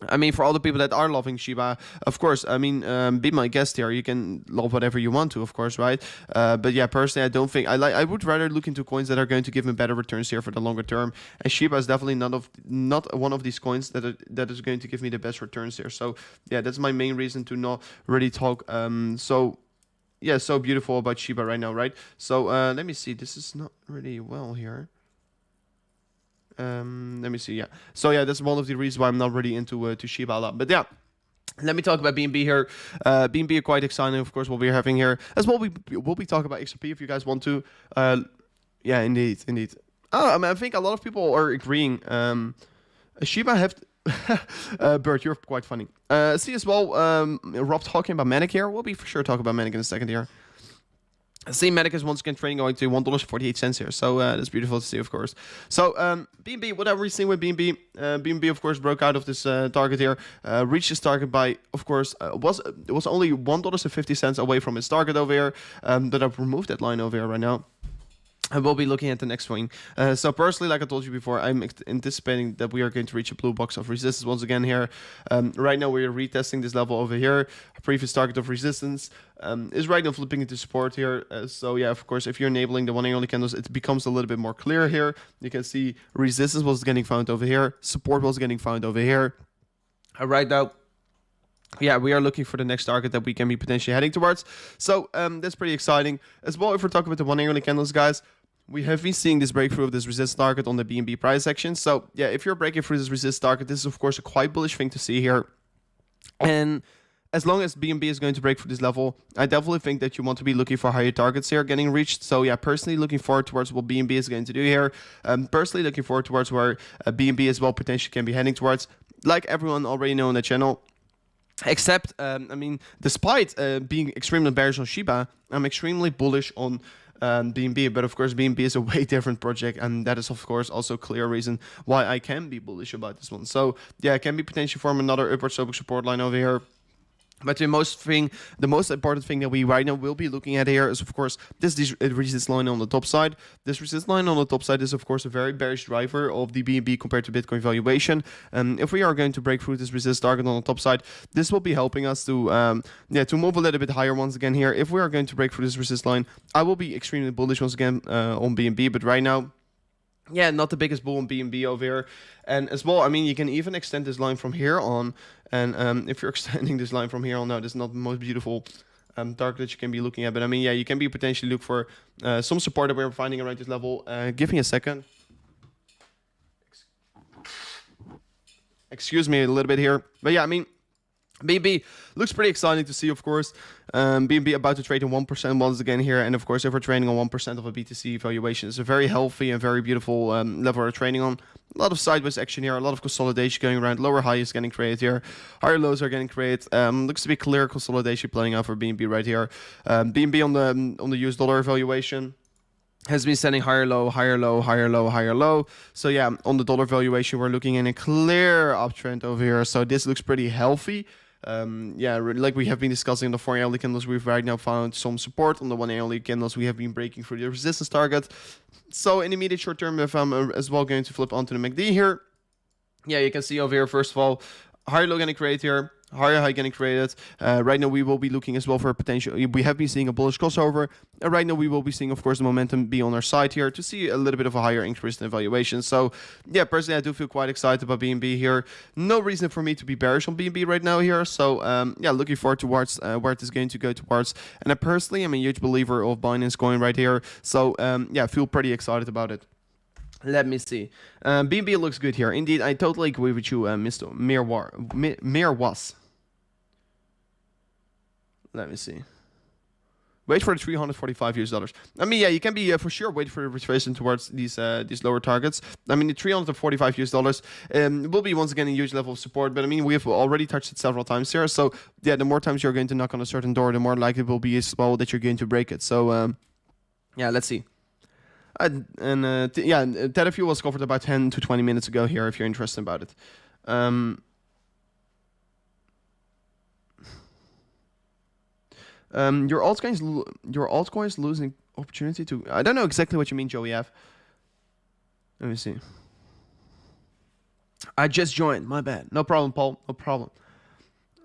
I mean, for all the people that are loving Shiba, of course, I mean, be my guest here. You can love whatever you want to, of course, right? But yeah, personally, I don't think I would rather look into coins that are going to give me better returns here for the longer term. And Shiba is definitely not one of these coins that is going to give me the best returns here. So yeah, that's my main reason to not really talk. So beautiful about Shiba right now, right? So let me see. This is not really well here. Let me see. Yeah. So yeah, that's one of the reasons why I'm not really into to Shiba a lot. But yeah. Let me talk about BNB here. BNB are quite exciting, of course, what we're having here. As well, we'll be talking about XRP if you guys want to. Yeah, indeed. I mean, I think a lot of people are agreeing. Shiba have... Bert, you're quite funny. See as well, Rob talking about Manic here. We'll be for sure talking about Manic in a second here. See, Medic is once again trading going to $1.48 here, so that's beautiful to see, of course. So BNB, whatever we're seeing with BNB, BNB of course broke out of this target here, reached its target by, of course, it was only $1.50 away from its target over here, but I've removed that line over here right now. I will be looking at the next swing. So personally, like I told you before, I'm anticipating that we are going to reach a blue box of resistance once again here. Right now, we are retesting this level over here. Our previous target of resistance is right now flipping into support here. So yeah, of course, if you're enabling the one and only candles, it becomes a little bit more clear here. You can see resistance was getting found over here. Support was getting found over here. Right now, yeah, we are looking for the next target that we can be potentially heading towards. So that's pretty exciting. As well, if we're talking about the one and only candles, guys, we have been seeing this breakthrough of this resist target on the BNB price action. So yeah, if you're breaking through this resist target, this is of course a quite bullish thing to see here. And as long as BNB is going to break through this level, I definitely think that you want to be looking for higher targets here getting reached. So yeah, personally looking forward towards what BNB is going to do here. Personally looking forward towards where BNB as well potentially can be heading towards. Like everyone already know on the channel. Except, I mean, despite being extremely bearish on Shiba, I'm extremely bullish on BNB, but of course BNB is a way different project, and that is of course also a clear reason why I can be bullish about this one. So yeah, it can be potentially form another upward sloping support line over here. But the most important thing that we right now will be looking at here is, of course, this resistance line on the top side. This resistance line on the top side is, of course, a very bearish driver of the BNB compared to Bitcoin valuation. If we are going to break through this resistance target on the top side, this will be helping us to move a little bit higher once again here. If we are going to break through this resistance line, I will be extremely bullish once again on BNB. But right now, yeah, not the biggest bull on BNB over here. And as well, I mean, you can even extend this line from here on. And if you're extending this line from here on, now, this is not the most beautiful target that you can be looking at. But I mean, yeah, you can be potentially look for some support that we're finding around this level. Give me a second. Excuse me a little bit here. But yeah, I mean, BNB looks pretty exciting to see, of course. BNB about to trade in 1% once again here. And of course, if we're trading on 1% of a BTC valuation, it's a very healthy and very beautiful level we're trading on. A lot of sideways action here, a lot of consolidation going around. Lower high is getting created here. Higher lows are getting created. Looks to be clear consolidation playing out for BNB right here. BNB on the US dollar valuation has been sending higher low, higher low, higher low, higher low. So yeah, on the dollar valuation, we're looking in a clear uptrend over here. So this looks pretty healthy. Yeah, like we have been discussing on the 4 hourly candles, we've right now found some support. On the 1 hourly candles, we have been breaking through the resistance target. So in the immediate short term, if I'm as well going to flip onto the MACD here, yeah, you can see over here, first of all, higher low getting created here, higher high getting created. Right now we will be looking as well for a potential. We have been seeing a bullish crossover. Right now we will be seeing, of course, the momentum be on our side here to see a little bit of a higher increase in valuation. So yeah, personally I do feel quite excited about BNB here. No reason for me to be bearish on BNB right now here. So yeah, looking forward towards where it is going to go towards. And I personally am a huge believer of Binance Coin right here. So yeah, feel pretty excited about it. Let me see. BNB looks good here. Indeed, I totally agree with you, Mr. Mirwas. Let me see. Wait for the $345. I mean, yeah, you can be for sure wait for the retracement towards these lower targets. I mean, the $345 will be once again a huge level of support. But I mean, we have already touched it several times here. So yeah, the more times you're going to knock on a certain door, the more likely it will be as well that you're going to break it. So yeah, let's see. Yeah, Tether Fuel was covered about 10 to 20 minutes ago here. If you're interested about it. Your altcoins losing opportunity to. I don't know exactly what you mean, Joey F. Let me see. I just joined. My bad. No problem, Paul. No problem.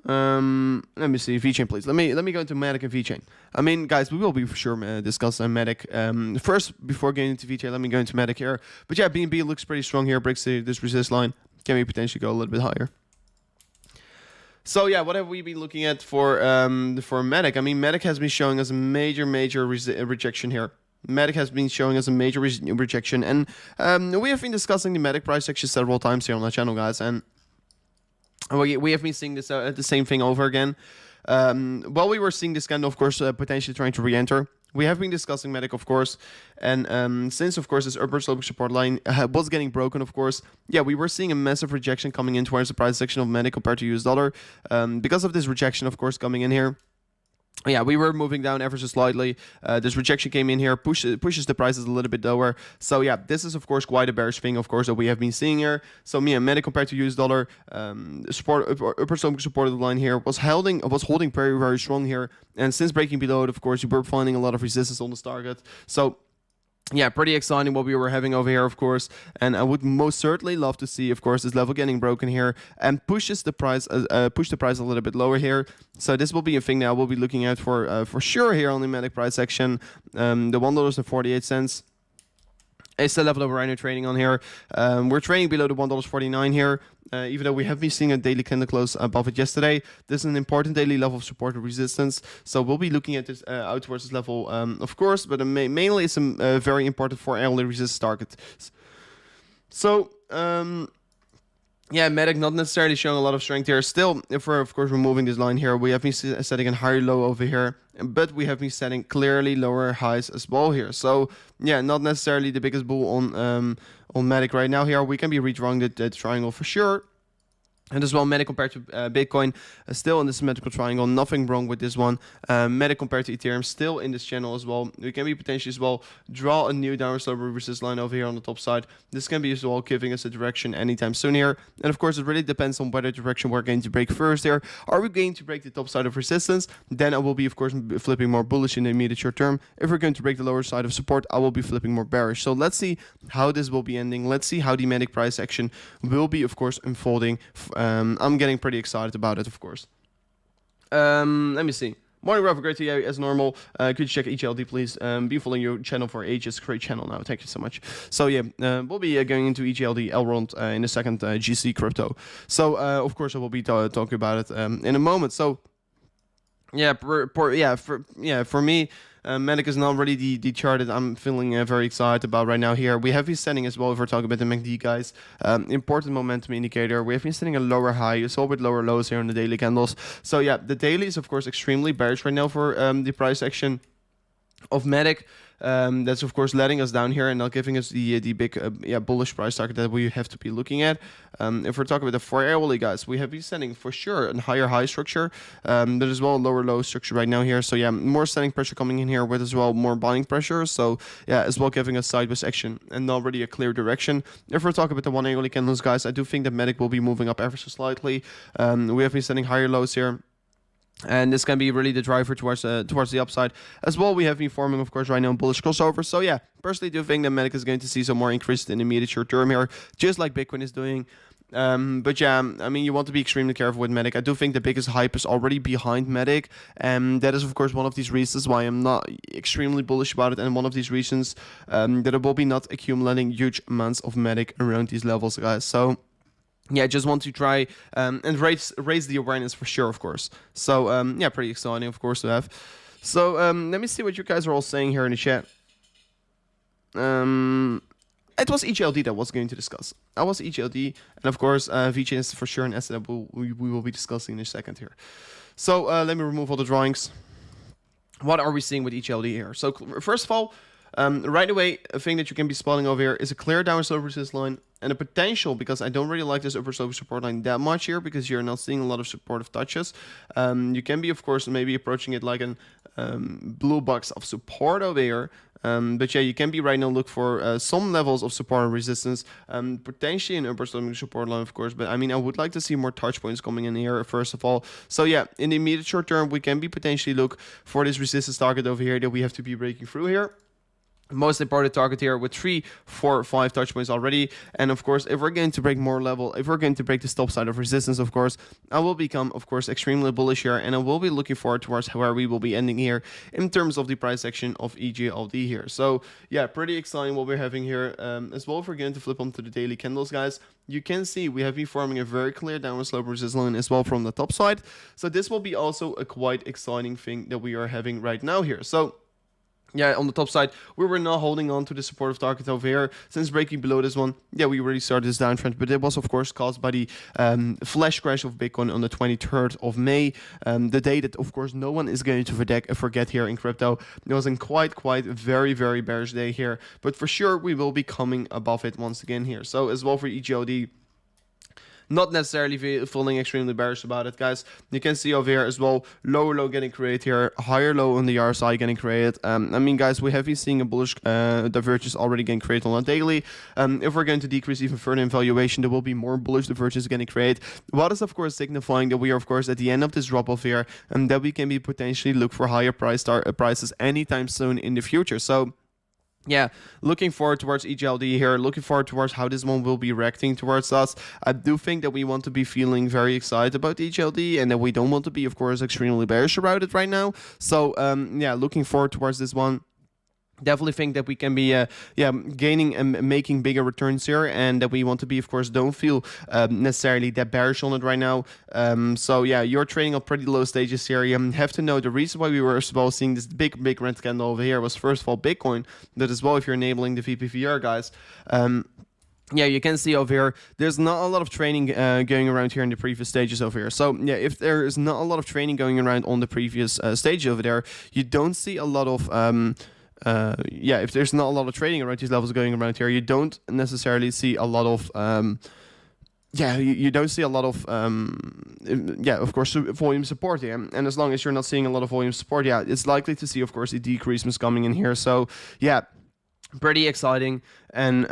Let me see. VeChain, please. Let me go into Matic and VeChain. I mean, guys, we will be for sure discuss Matic. First, before getting into VeChain, let me go into Matic here. But yeah, BNB looks pretty strong here. Breaks this resist line. Can we potentially go a little bit higher? So yeah, what have we been looking at for Matic? I mean, Matic has been showing us a major rejection here. Matic has been showing us a major rejection, and we have been discussing the Matic price action several times here on the channel, guys, and we have been seeing this the same thing over again. While we were seeing this kind of course, potentially trying to re-enter, we have been discussing Matic, of course, and since, of course, this upward sloping support line was getting broken, of course, yeah, we were seeing a massive rejection coming in towards the price section of Matic compared to US dollar. Because of this rejection, of course, coming in here, yeah, we were moving down ever so slightly. This rejection came in here, pushes the prices a little bit lower. So yeah, this is of course quite a bearish thing, of course, that we have been seeing here. So yeah, Matic compared to US dollar, upper sloping supported line here was holding very, very strong here. And since breaking below it, of course, we were finding a lot of resistance on this target. So yeah, pretty exciting what we were having over here, of course, and I would most certainly love to see, of course, this level getting broken here and push the price a little bit lower here. So this will be a thing that I will be looking at for sure here on the Matic price action. The $1.48 is the level that we're right now trading on here. We're trading below the $1.49 here. Even though we have been seeing a daily candle close above it yesterday, this is an important daily level of support and resistance. So we'll be looking at this out towards this level, of course, but mainly it's a very important 4-hourly resistance target. So yeah, Matic not necessarily showing a lot of strength here. Still, if we're of course removing this line here, we have been setting a higher low over here, but we have been setting clearly lower highs as well here. So yeah, not necessarily the biggest bull on Matic right now here. We can be redrawing the triangle for sure. And as well, Matic compared to Bitcoin, still in the symmetrical triangle. Nothing wrong with this one. Matic compared to Ethereum, still in this channel as well. We can be potentially as well draw a new downward slope resistance line over here on the top side. This can be as well giving us a direction anytime soon here. And of course, it really depends on whether direction we're going to break first here. Are we going to break the top side of resistance? Then I will be, of course, flipping more bullish in the immediate short term. If we're going to break the lower side of support, I will be flipping more bearish. So let's see how this will be ending. Let's see how the Matic price action will be, of course, unfolding. I'm getting pretty excited about it, of course. Let me see. Morning, Rob. Great to hear you as normal. Could you check HLD, please? Been following your channel for ages. Great channel now. Thank you so much. So yeah, we'll be going into HLD Elrond in the second GC crypto. So of course I will be talking about it in a moment. So yeah, for me. Medic is not really the chart that I'm feeling very excited about right now here. We have been setting as well, if we're talking about the MACD, guys, important momentum indicator. We have been setting a lower high, a little bit lower lows here on the daily candles. So yeah, the daily is of course extremely bearish right now for the price action of Medic. That's of course letting us down here and not giving us the big bullish price target that we have to be looking at. If we're talking about the 4 hourly, guys, we have been setting for sure a higher high structure. There's as well a lower low structure right now here. So yeah, more selling pressure coming in here with as well more buying pressure. So yeah, as well giving us sideways action and not really a clear direction. If we're talking about the 1 hourly candles, guys, I do think that Medic will be moving up ever so slightly. We have been setting higher lows here. And this can be really the driver towards the upside as well. We have been forming, of course, right now bullish crossover. So yeah, personally do think that Medic is going to see some more increase in the immediate short term here, just like Bitcoin is doing. But yeah, I mean, you want to be extremely careful with Medic. I do think the biggest hype is already behind Medic, and that is of course one of these reasons why I'm not extremely bullish about it, and one of these reasons that it will be not accumulating huge amounts of Medic around these levels, guys. So yeah, I just want to try and raise the awareness for sure, of course. So yeah, pretty exciting, of course, to have. So let me see what you guys are all saying here in the chat. It was EGLD that I was going to discuss. I was EGLD, and of course, VJ is for sure an asset that we will be discussing in a second here. So let me remove all the drawings. What are we seeing with EGLD here? So first of all, right away, a thing that you can be spotting over here is a clear downward slope resistance line and a potential, because I don't really like this upper slope support line that much here, because you're not seeing a lot of supportive touches. You can be, of course, maybe approaching it like an blue box of support over here. But yeah, you can be right now look for some levels of support and resistance, potentially an upper sloping support line, of course. But I mean, I would like to see more touch points coming in here, first of all. So yeah, in the immediate short term, we can be potentially look for this resistance target over here that we have to be breaking through here. Most important target here with 3, 4, 5 touch points already. And of course, if we're going to break more level, if we're going to break the top side of resistance, of course, I will become, of course, extremely bullish here, and I will be looking forward towards where we will be ending here in terms of the price action of EGLD here. So yeah, pretty exciting what we're having here. As well, if we're going to flip onto the daily candles, guys, you can see we have been forming a very clear downward slope resistance line as well from the top side. So this will be also a quite exciting thing that we are having right now here. So yeah, on the top side, we were not holding on to the supportive target over here. Since breaking below this one, yeah, we really started this downtrend. But it was, of course, caused by the flash crash of Bitcoin on the 23rd of May. The day that, of course, no one is going to forget here in crypto. It was a quite very bearish day here. But for sure, we will be coming above it once again here. So as well for EGLD, not necessarily feeling extremely bearish about it, guys. You can see over here as well, lower low getting created here, higher low on the RSI getting created. I mean, guys, we have been seeing a bullish divergence already getting created on a daily. If we're going to decrease even further in valuation, there will be more bullish divergence getting created. What is, of course, signifying that we are, of course, at the end of this drop-off here, and that we can be potentially look for higher prices anytime soon in the future. So yeah, looking forward towards EGLD here, looking forward towards how this one will be reacting towards us. I do think that we want to be feeling very excited about EGLD, and that we don't want to be, of course, extremely bearish about it right now. So yeah, looking forward towards this one. Definitely think that we can be gaining and making bigger returns here, and that we want to be, of course, don't feel necessarily that bearish on it right now. So yeah, you're trading on pretty low stages here. You have to know the reason why we were supposed seeing this big red candle over here was, first of all, Bitcoin. That as well, if you're enabling the VPVR, guys. Yeah, you can see over here, there's not a lot of training going around here in the previous stages over here. So yeah, if there is not a lot of training going around on the previous stage over there, you don't see a lot of yeah, if there's not a lot of trading around these levels going around here, you don't necessarily see a lot of yeah, you don't see a lot of yeah, of course, volume support here. And as long as you're not seeing a lot of volume support, yeah, it's likely to see, of course, the decreases coming in here. So yeah, pretty exciting. And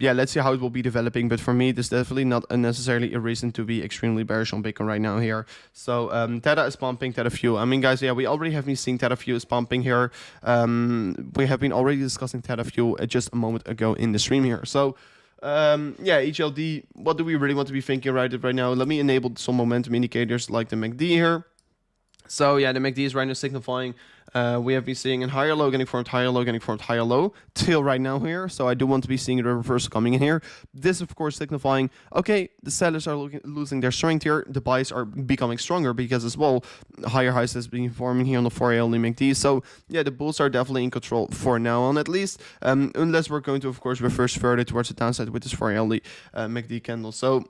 yeah, let's see how it will be developing. But for me, there's definitely not necessarily a reason to be extremely bearish on Bitcoin right now here. So Theta is pumping, Theta Fuel. I mean, guys, yeah, we already have been seeing Theta Fuel is pumping here. We have been already discussing Theta Fuel just a moment ago in the stream here. So yeah, HLD, what do we really want to be thinking right now? Let me enable some momentum indicators like the MACD here. So yeah, the MACD is right now signifying we have been seeing a higher low getting formed, higher low getting formed, higher low till right now here. So I do want to be seeing the reversal coming in here. This of course signifying, okay, the sellers are losing their strength here. The buys are becoming stronger because as well, higher highs has been forming here on the 4AL MACD. So yeah, the bulls are definitely in control for now on at least, unless we're going to of course reverse further towards the downside with this 4AL MACD candle. So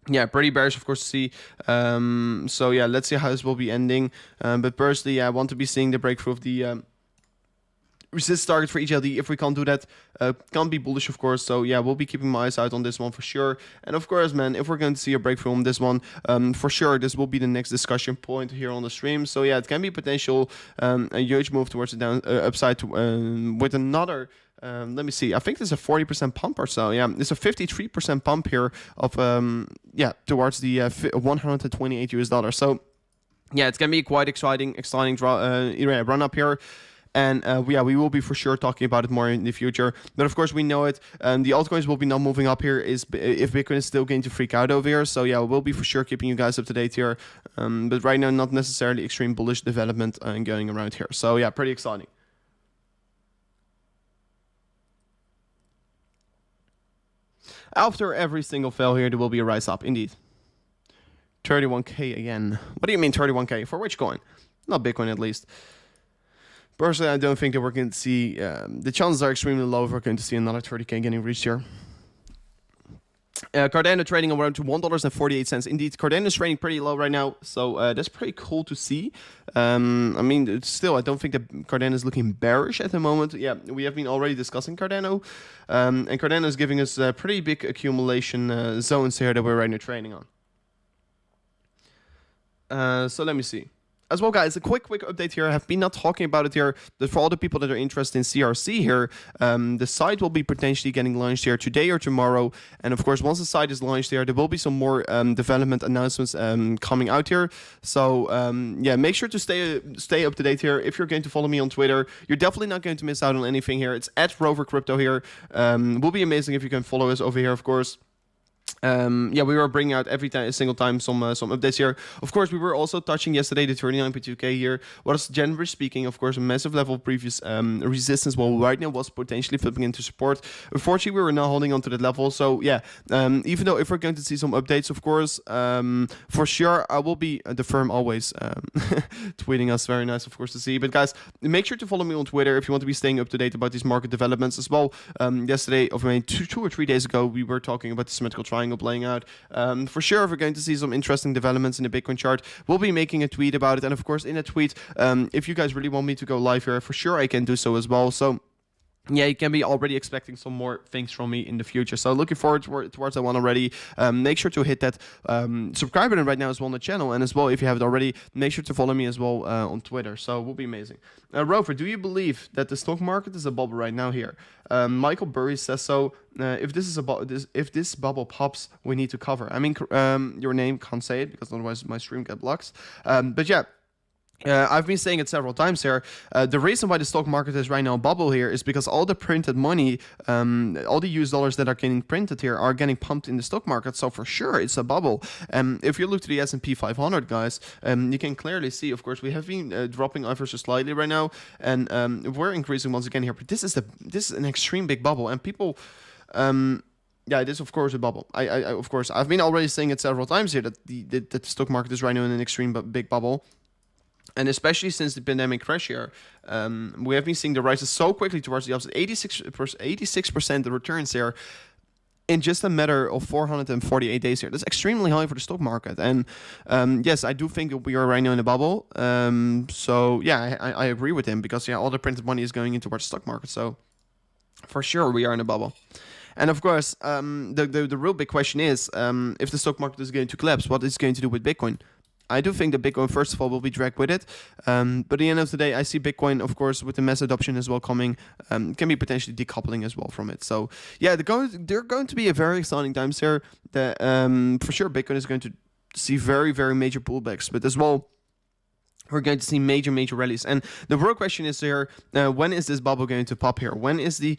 yeah, pretty bearish, of course, to see. So yeah, let's see how this will be ending. But personally, yeah, I want to be seeing the breakthrough of the resist target for EGLD. If we can't do that, can't be bullish, of course. So yeah, we'll be keeping my eyes out on this one for sure. And of course, man, if we're going to see a breakthrough on this one, for sure, this will be the next discussion point here on the stream. So yeah, it can be potential a huge move towards the down upside to, with another. Let me see. I think there's a 40% pump or so. Yeah, it's a 53% pump here of yeah, towards the 128 US dollars. So yeah, it's gonna be quite exciting run up here. And yeah, we will be for sure talking about it more in the future. But of course, we know it. The altcoins will be not moving up here if Bitcoin is still going to freak out over here. So yeah, we'll be for sure keeping you guys up to date here. But right now, not necessarily extreme bullish development going around here. So yeah, pretty exciting. After every single fail here, there will be a rise up, indeed. 31k again. What do you mean 31k? For which coin? Not Bitcoin, at least. Personally, I don't think that we're going to see... the chances are extremely low if we're going to see another 30k getting reached here. Cardano trading around to $1.48. Indeed, Cardano is trading pretty low right now, so that's pretty cool to see. I mean, still, I don't think that Cardano is looking bearish at the moment. Yeah, we have been already discussing Cardano, and Cardano is giving us pretty big accumulation zones here that we're right now trading on. So let me see. As well, guys, a quick update here. I have been not talking about it here, but for all the people that are interested in CRC here, the site will be potentially getting launched here today or tomorrow. And of course, once the site is launched here, there will be some more development announcements coming out here. So yeah, make sure to stay up to date here. If you're going to follow me on Twitter, you're definitely not going to miss out on anything here. It's at Rover Crypto here. Will be amazing if you can follow us over here, of course. Yeah, we were bringing out every single time some updates here. Of course, we were also touching yesterday the 39.2k here. What is generally speaking, of course, a massive level of previous resistance. Well, right now was potentially flipping into support. Unfortunately, we were not holding on to that level. So yeah, even though if we're going to see some updates, of course, for sure, I will be the firm always tweeting us. Very nice, of course, to see. But guys, make sure to follow me on Twitter if you want to be staying up to date about these market developments as well. Yesterday, or maybe two or 3 days ago, we were talking about the symmetrical triangle playing out. For sure, if we're going to see some interesting developments in the Bitcoin chart, we'll be making a tweet about it. And of course, in a tweet, if you guys really want me to go live here, for sure I can do so as well. So yeah, you can be already expecting some more things from me in the future. So looking forward towards that one already. Make sure to hit that subscribe button right now as well on the channel. And as well, if you haven't already, make sure to follow me as well on Twitter. So it will be amazing. Rover, do you believe that the stock market is a bubble right now here? Michael Burry says so. If this bubble pops, we need to cover. I mean, your name, can't say it because otherwise my stream gets blocked. But yeah. I've been saying it several times here. The reason why the stock market is right now a bubble here is because all the printed money, all the US dollars that are getting printed here are getting pumped in the stock market. So for sure, it's a bubble. If you look to the S&P 500, guys, you can clearly see, of course, we have been dropping ever so slightly right now, and we're increasing once again here. But this is an extreme big bubble, and people. Yeah, it is of course a bubble. Of course, I've been already saying it several times here that the stock market is right now in an extreme big bubble. And especially since the pandemic crash here, we have been seeing the rises so quickly towards the upside. 86% the returns there in just a matter of 448 days here. That's extremely high for the stock market. And yes, I do think that we are right now in a bubble. So yeah, I agree with him because yeah, all the printed money is going into the stock market. So for sure, we are in a bubble. And of course, the real big question is, if the stock market is going to collapse, what is it going to do with Bitcoin? I do think that Bitcoin, first of all, will be dragged with it. But at the end of the day, I see Bitcoin, of course, with the mass adoption as well coming, can be potentially decoupling as well from it. So, yeah, they're going to be a very exciting times here. For sure, Bitcoin is going to see very, very major pullbacks. But as well, we're going to see major rallies. And the real question is here, when is this bubble going to pop here? When is the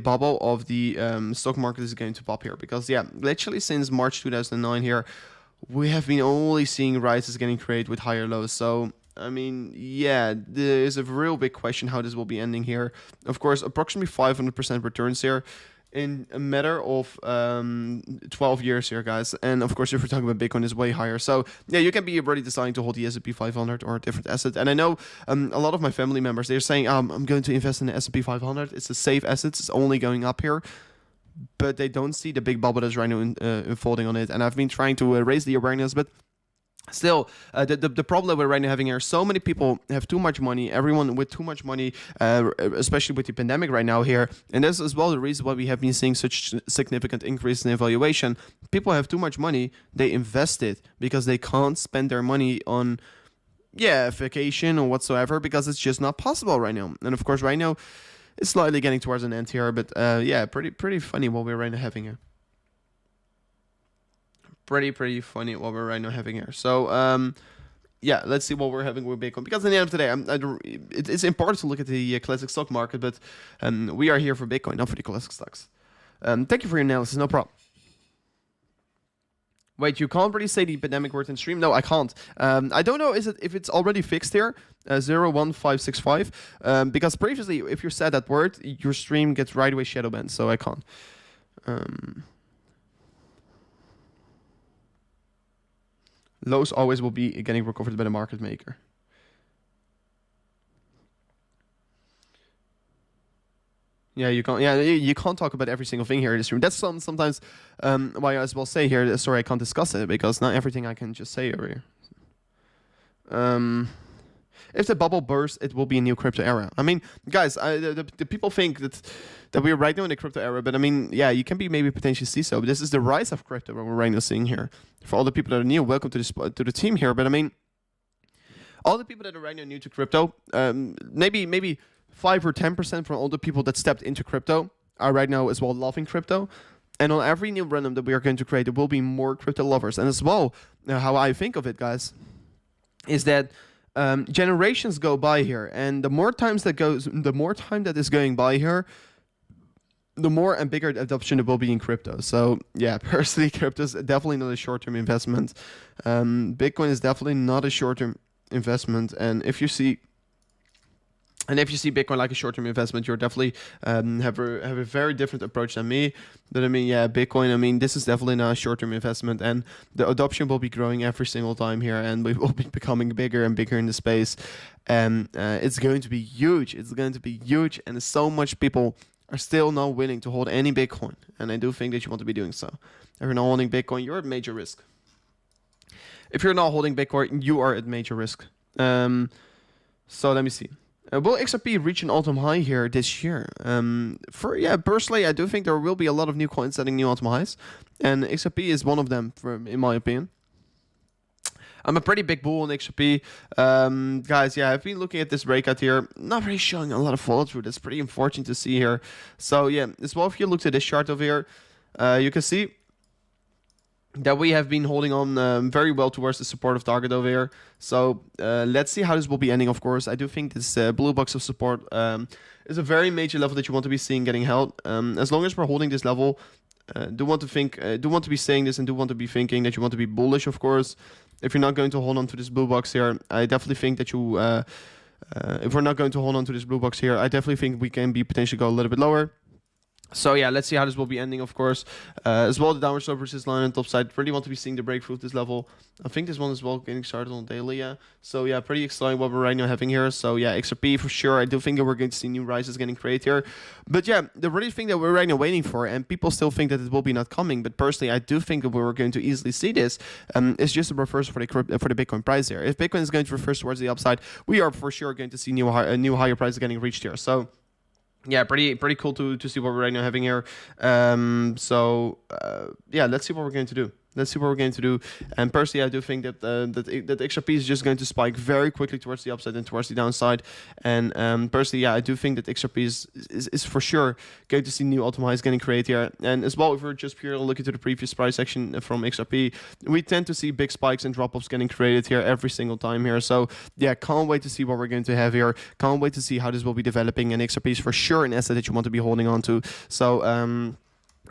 bubble of the stock market is going to pop here? Because, yeah, literally since March 2009 here, we have been only seeing rises getting created with higher lows. So I mean, yeah, there is a real big question how this will be ending here. Of course, approximately 500% returns here in a matter of 12 years here, guys. And of course, if we're talking about Bitcoin, is way higher. So yeah, you can be already deciding to hold the S&P 500 or a different asset. And I know a lot of my family members, they're saying, I'm going to invest in the S&P 500. It's a safe asset. It's only going up here. But they don't see the big bubble that's right now unfolding on it. And I've been trying to raise the awareness, but still, the problem that we're right now having here, so many people have too much money, everyone with too much money, especially with the pandemic right now here. And that's as well the reason why we have been seeing such significant increase in evaluation. People have too much money, they invest it because they can't spend their money on, vacation or whatsoever, because it's just not possible right now. And of course, right now, it's slightly getting towards an end here, but pretty funny what we're right now having here. Pretty funny what we're right now having here. So let's see what we're having with Bitcoin, because at the end of the day, it's important to look at the classic stock market, but we are here for Bitcoin, not for the classic stocks. Thank you for your analysis. No problem. Wait, you can't really say the pandemic word in stream? No, I can't. I don't know if it's already fixed here, 01565, because previously, if you said that word, your stream gets right away shadow banned, so I can't. Lows always will be getting recovered by the market maker. Yeah, you can't. Yeah, you can't talk about every single thing here in this room. That's sometimes why I as well say here. Sorry, I can't discuss it because not everything I can just say over here. If the bubble bursts, it will be a new crypto era. I mean, guys, the people think that we're right now in the crypto era, but I mean, yeah, you can be maybe potentially see so. But this is the rise of crypto that we're right now seeing here. For all the people that are new, welcome to the team here. But I mean, all the people that are right now new to crypto, maybe 5 or 10% from all the people that stepped into crypto are right now as well loving crypto. And on every new random that we are going to create, there will be more crypto lovers. And as well, how I think of it, guys, is that generations go by here, and the more time that is going by here, the more and bigger the adoption there will be in crypto. So yeah, personally, crypto is definitely not a short-term investment. Bitcoin is definitely not a short-term investment, and if you see Bitcoin like a short-term investment, you're definitely have a very different approach than me. But I mean, yeah, Bitcoin, I mean, this is definitely not a short-term investment, and the adoption will be growing every single time here, and we will be becoming bigger and bigger in the space. And it's going to be huge. It's going to be huge, and so much people are still not willing to hold any Bitcoin. And I do think that you want to be doing so. If you're not holding Bitcoin, you're at major risk. If you're not holding Bitcoin, you are at major risk. So let me see. Will XRP reach an all-time high here this year? Personally, I do think there will be a lot of new coins setting new all-time highs, and XRP is one of them, in my opinion. I'm a pretty big bull on XRP. Guys, yeah, I've been looking at this breakout here, not really showing a lot of follow-through. That's pretty unfortunate to see here. So yeah, as well, if you look at this chart over here, you can see that we have been holding on very well towards the supportive target over here. So let's see how this will be ending, of course. I do think this blue box of support is a very major level that you want to be seeing getting held. As long as we're holding this level, do want to be saying this and do want to be thinking that you want to be bullish, of course. If you're not going to hold on to this blue box here, I definitely think that you... if we're not going to hold on to this blue box here, I definitely think we can be potentially go a little bit lower. So yeah, let's see how this will be ending, of course. As well, the downward slope resistance line on the top side. Really want to be seeing the breakthrough of this level. I think this one as well getting started on daily, yeah. So yeah, pretty exciting what we're right now having here. So yeah, XRP for sure. I do think that we're going to see new rises getting created here. But yeah, the really thing that we're right now waiting for, and people still think that it will be not coming, but personally, I do think that we're going to easily see this. It's just a reversal for the Bitcoin price here. If Bitcoin is going to reverse towards the upside, we are for sure going to see new higher prices getting reached here. So yeah, pretty cool to see what we're right now having here. Yeah, let's see what we're going to do. And personally, I do think that that XRP is just going to spike very quickly towards the upside and towards the downside. And personally, yeah, I do think that XRP is for sure going to see new all-time highs getting created here. And as well, if we're just purely looking to the previous price action from XRP, we tend to see big spikes and drop-offs getting created here every single time here. So yeah, can't wait to see what we're going to have here. Can't wait to see how this will be developing. And XRP is for sure an asset that you want to be holding on to. So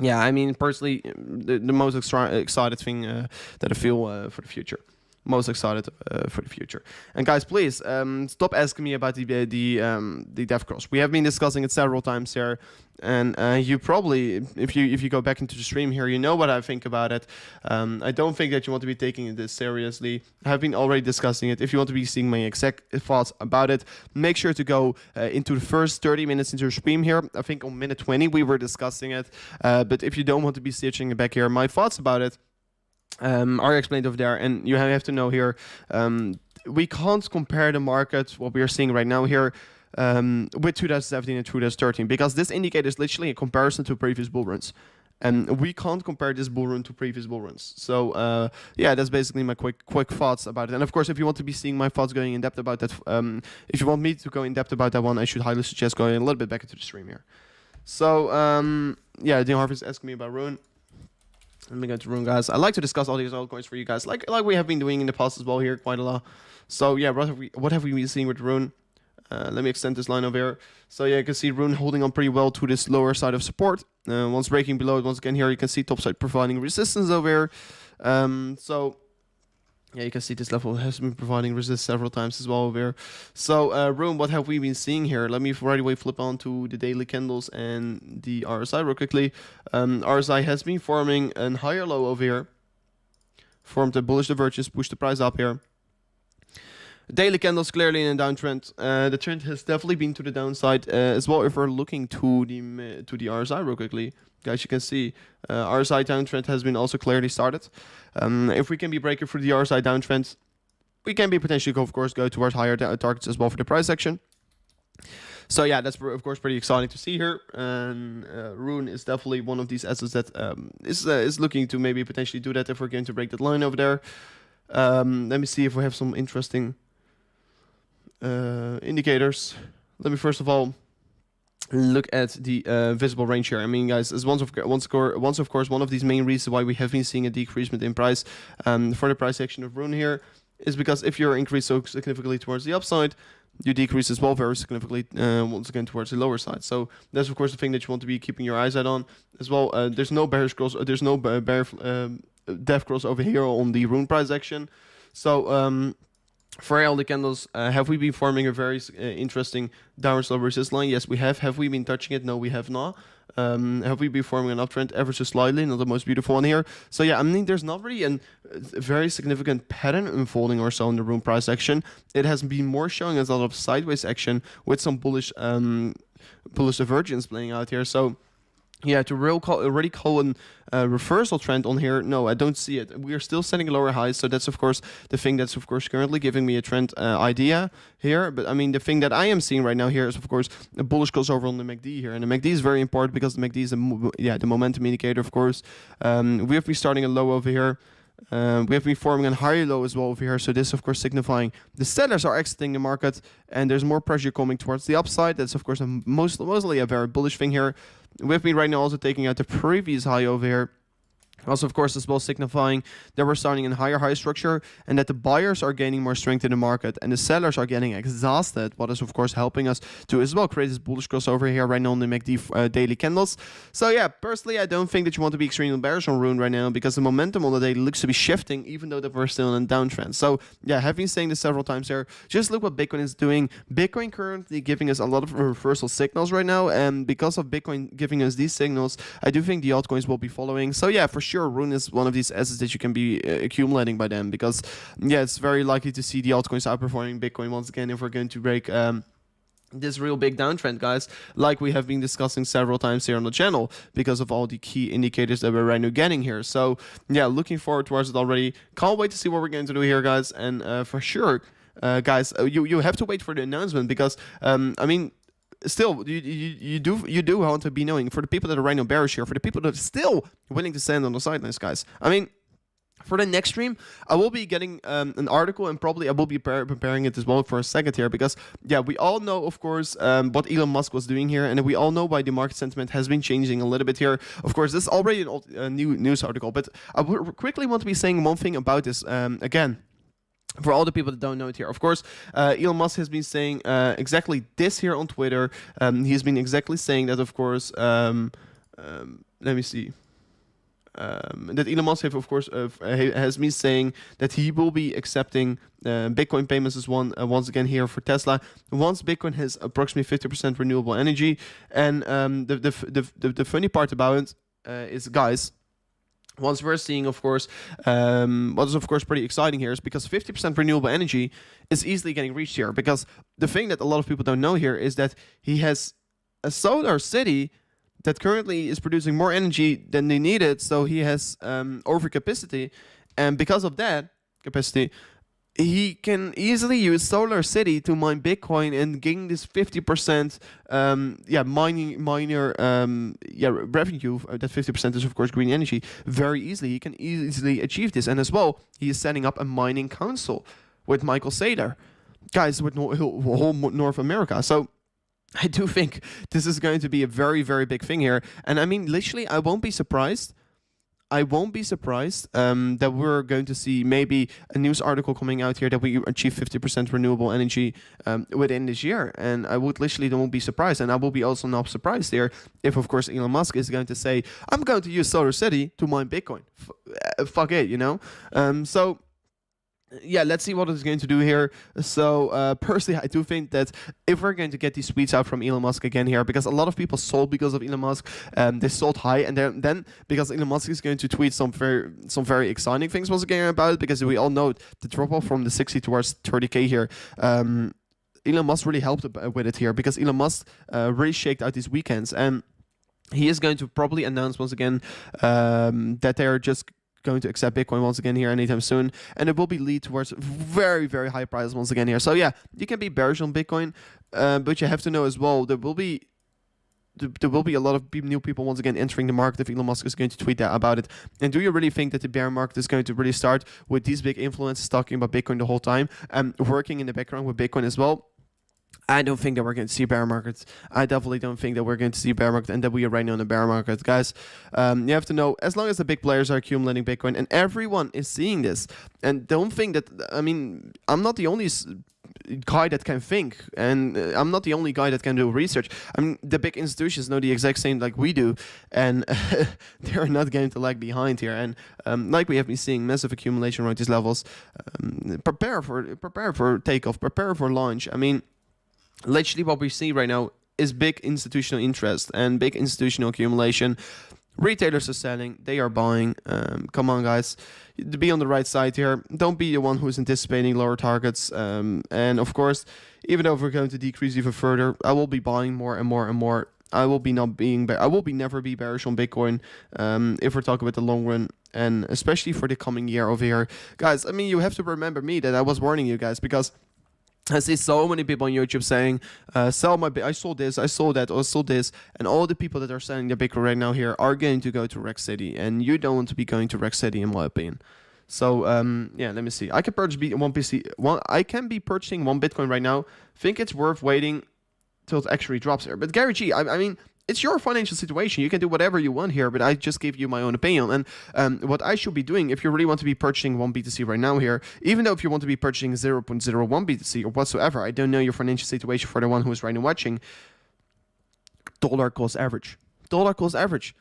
yeah, I mean, personally, the most excited thing that I feel for the future. Most excited for the future. And guys, please stop asking me about the dev cross. We have been discussing it several times here, and you probably, if you go back into the stream here, you know what I think about it. I don't think that you want to be taking this seriously. I've been already discussing it. If you want to be seeing my exact thoughts about it, make sure to go into the first 30 minutes into the stream here. I think on minute 20 we were discussing it. But if you don't want to be stitching it back here, my thoughts about it are explained over there, and you have to know here, we can't compare the market, what we are seeing right now here, with 2017 and 2013, because this indicator is literally a comparison to previous bull runs. And we can't compare this bull run to previous bull runs. So yeah, that's basically my quick thoughts about it. And of course, if you want to be seeing my thoughts going in depth about that, if you want me to go in depth about that one, I should highly suggest going a little bit back into the stream here. So yeah, Dean Harvey is asking me about Rune. Let me go to Rune, guys. I like to discuss all these altcoins for you guys, like we have been doing in the past as well here, quite a lot. So yeah, what have we been seeing with Rune? Let me extend this line over here. So yeah, you can see Rune holding on pretty well to this lower side of support. Once breaking below it, once again here, you can see top side providing resistance over here. So yeah, you can see this level has been providing resistance several times as well over here. So Rune, what have we been seeing here? Let me right away flip on to the daily candles and the RSI real quickly. RSI has been forming a higher low over here. Formed a bullish divergence, pushed the price up here. Daily candles clearly in a downtrend. The trend has definitely been to the downside as well. If we're looking to the RSI real quickly, guys, you can see RSI downtrend has been also clearly started. If we can be breaking through the RSI downtrend, we can be potentially, of course, go towards higher targets as well for the price action. So yeah, that's of course pretty exciting to see here. And Rune is definitely one of these assets that is looking to maybe potentially do that if we're going to break that line over there. Let me see if we have some interesting indicators. Let me first of all look at the visible range here. I mean, guys, is once of course one of these main reasons why we have been seeing a decreasement in price for the price action of Rune here is because if you're increased so significantly towards the upside, you decrease as well very significantly once again towards the lower side. So that's of course the thing that you want to be keeping your eyes out on as well. There's no bearish cross, there's no dev cross over here on the Rune price action. So for all the candles, have we been forming a very interesting downward slope resistance line? Yes, we have. Have we been touching it? No, we have not. Have we been forming an uptrend ever so slightly? Not the most beautiful one here. So yeah, I mean, there's not really a very significant pattern unfolding or so in the Rune price action. It has been more showing as a lot of sideways action with some bullish divergence playing out here. So yeah, to already call a reversal trend on here, no, I don't see it. We are still setting lower highs, so that's of course the thing that's of course currently giving me a trend idea here. But I mean, the thing that I am seeing right now here is of course a bullish crossover on the MACD here, and the MACD is very important because the MACD is the momentum indicator, of course. We have been starting a low over here. We have been forming a higher low as well over here, so this of course signifying the sellers are exiting the market and there's more pressure coming towards the upside. That's of course mostly a very bullish thing here. We've been right now also taking out the previous high over here. Also, of course, as well signifying that we're starting in higher high structure and that the buyers are gaining more strength in the market and the sellers are getting exhausted, what is, of course, helping us to as well create this bullish crossover here right now on the MACD daily candles. So, yeah, personally, I don't think that you want to be extremely bearish on Rune right now because the momentum on the day looks to be shifting even though that we're still in a downtrend. So, yeah, I have been saying this several times here. Just look what Bitcoin is doing. Bitcoin currently giving us a lot of reversal signals right now, and because of Bitcoin giving us these signals, I do think the altcoins will be following. So, yeah, for sure, Rune is one of these assets that you can be accumulating by them because, yeah, it's very likely to see the altcoins outperforming Bitcoin once again if we're going to break this real big downtrend, guys, like we have been discussing several times here on the channel because of all the key indicators that we're right now getting here. So, yeah, looking forward towards it already. Can't wait to see what we're going to do here, guys, and for sure, guys, you have to wait for the announcement because, I mean, still, you do want to be knowing for the people that are right now bearish here, for the people that are still willing to stand on the sidelines, guys. I mean, for the next stream, I will be getting an article and probably I will be preparing it as well for a second here because, yeah, we all know, of course, what Elon Musk was doing here, and we all know why the market sentiment has been changing a little bit here. Of course, this is already a new news article, but I would quickly want to be saying one thing about this again. For all the people that don't know it here, of course, Elon Musk has been saying exactly this here on Twitter. He's been exactly saying that, of course, let me see. That Elon Musk have, of course, has me saying that he will be accepting Bitcoin payments as once again here for Tesla once Bitcoin has approximately 50% renewable energy. And the funny part about it is, guys, once we're seeing, of course, what is of course pretty exciting here is because 50% renewable energy is easily getting reached here. Because the thing that a lot of people don't know here is that he has a solar city that currently is producing more energy than they needed, so he has overcapacity, and because of that capacity, he can easily use Solar City to mine Bitcoin and gain this 50% revenue. That 50% is of course green energy. Very easily, he can easily achieve this, and as well, he is setting up a mining council with Michael Saylor, guys, with whole North America. So I do think this is going to be a very, very big thing here. And I mean, literally, I won't be surprised. That we're going to see maybe a news article coming out here that we achieve 50% renewable energy within this year. And I would literally don't be surprised. And I will be also not surprised here if, of course, Elon Musk is going to say, I'm going to use Solar City to mine Bitcoin. Fuck it, you know? So yeah, let's see what it's going to do here. So personally, I do think that if we're going to get these tweets out from Elon Musk again here, because a lot of people sold because of Elon Musk, they sold high, and then because Elon Musk is going to tweet some very exciting things once again about it, because we all know the drop off from the 60 towards 30k here. Elon Musk really helped with it here, because Elon Musk really shaked out these weekends, and he is going to probably announce once again that they are just going to accept Bitcoin once again here anytime soon, and it will be lead towards very, very high prices once again here. So yeah, you can be bearish on Bitcoin, but you have to know as well there will be a lot of new people once again entering the market if Elon Musk is going to tweet that about it. And do you really think that the bear market is going to really start with these big influencers talking about Bitcoin the whole time and working in the background with Bitcoin as well? I don't think that we're going to see bear markets. I definitely don't think that we're going to see bear market and that we are right now in a bear market. Guys, you have to know, as long as the big players are accumulating Bitcoin, and everyone is seeing this, and don't think that, I mean, I'm not the only guy that can think, and I'm not the only guy that can do research. I mean, the big institutions know the exact same like we do, and they're not going to lag behind here. And like we have been seeing, massive accumulation around these levels. Prepare for takeoff, prepare for launch. I mean, literally what we see right now is big institutional interest and big institutional accumulation. Retailers are selling, they are buying. Come on, guys, to be on the right side here. Don't be the one who's anticipating lower targets. And of course, even though we're going to decrease even further, I will be buying more and more and more. I will never be bearish on Bitcoin if we're talking about the long run, and especially for the coming year over here, guys. I mean, you have to remember me that I was warning you guys, because I see so many people on YouTube saying, sell my I sold this, I sold that, or I sold this, and all the people that are selling their Bitcoin right now here are going to go to Rex City, and you don't want to be going to Rex City, in my opinion. So yeah, let me see. I can purchase I can be purchasing one Bitcoin right now. Think it's worth waiting till it actually drops here. But Gary G, I mean, it's your financial situation. You can do whatever you want here, but I just give you my own opinion. And what I should be doing, if you really want to be purchasing one BTC right now here, even though if you want to be purchasing 0.01 BTC or whatsoever, I don't know your financial situation for the one who is right now watching, dollar cost average. Dollar cost average.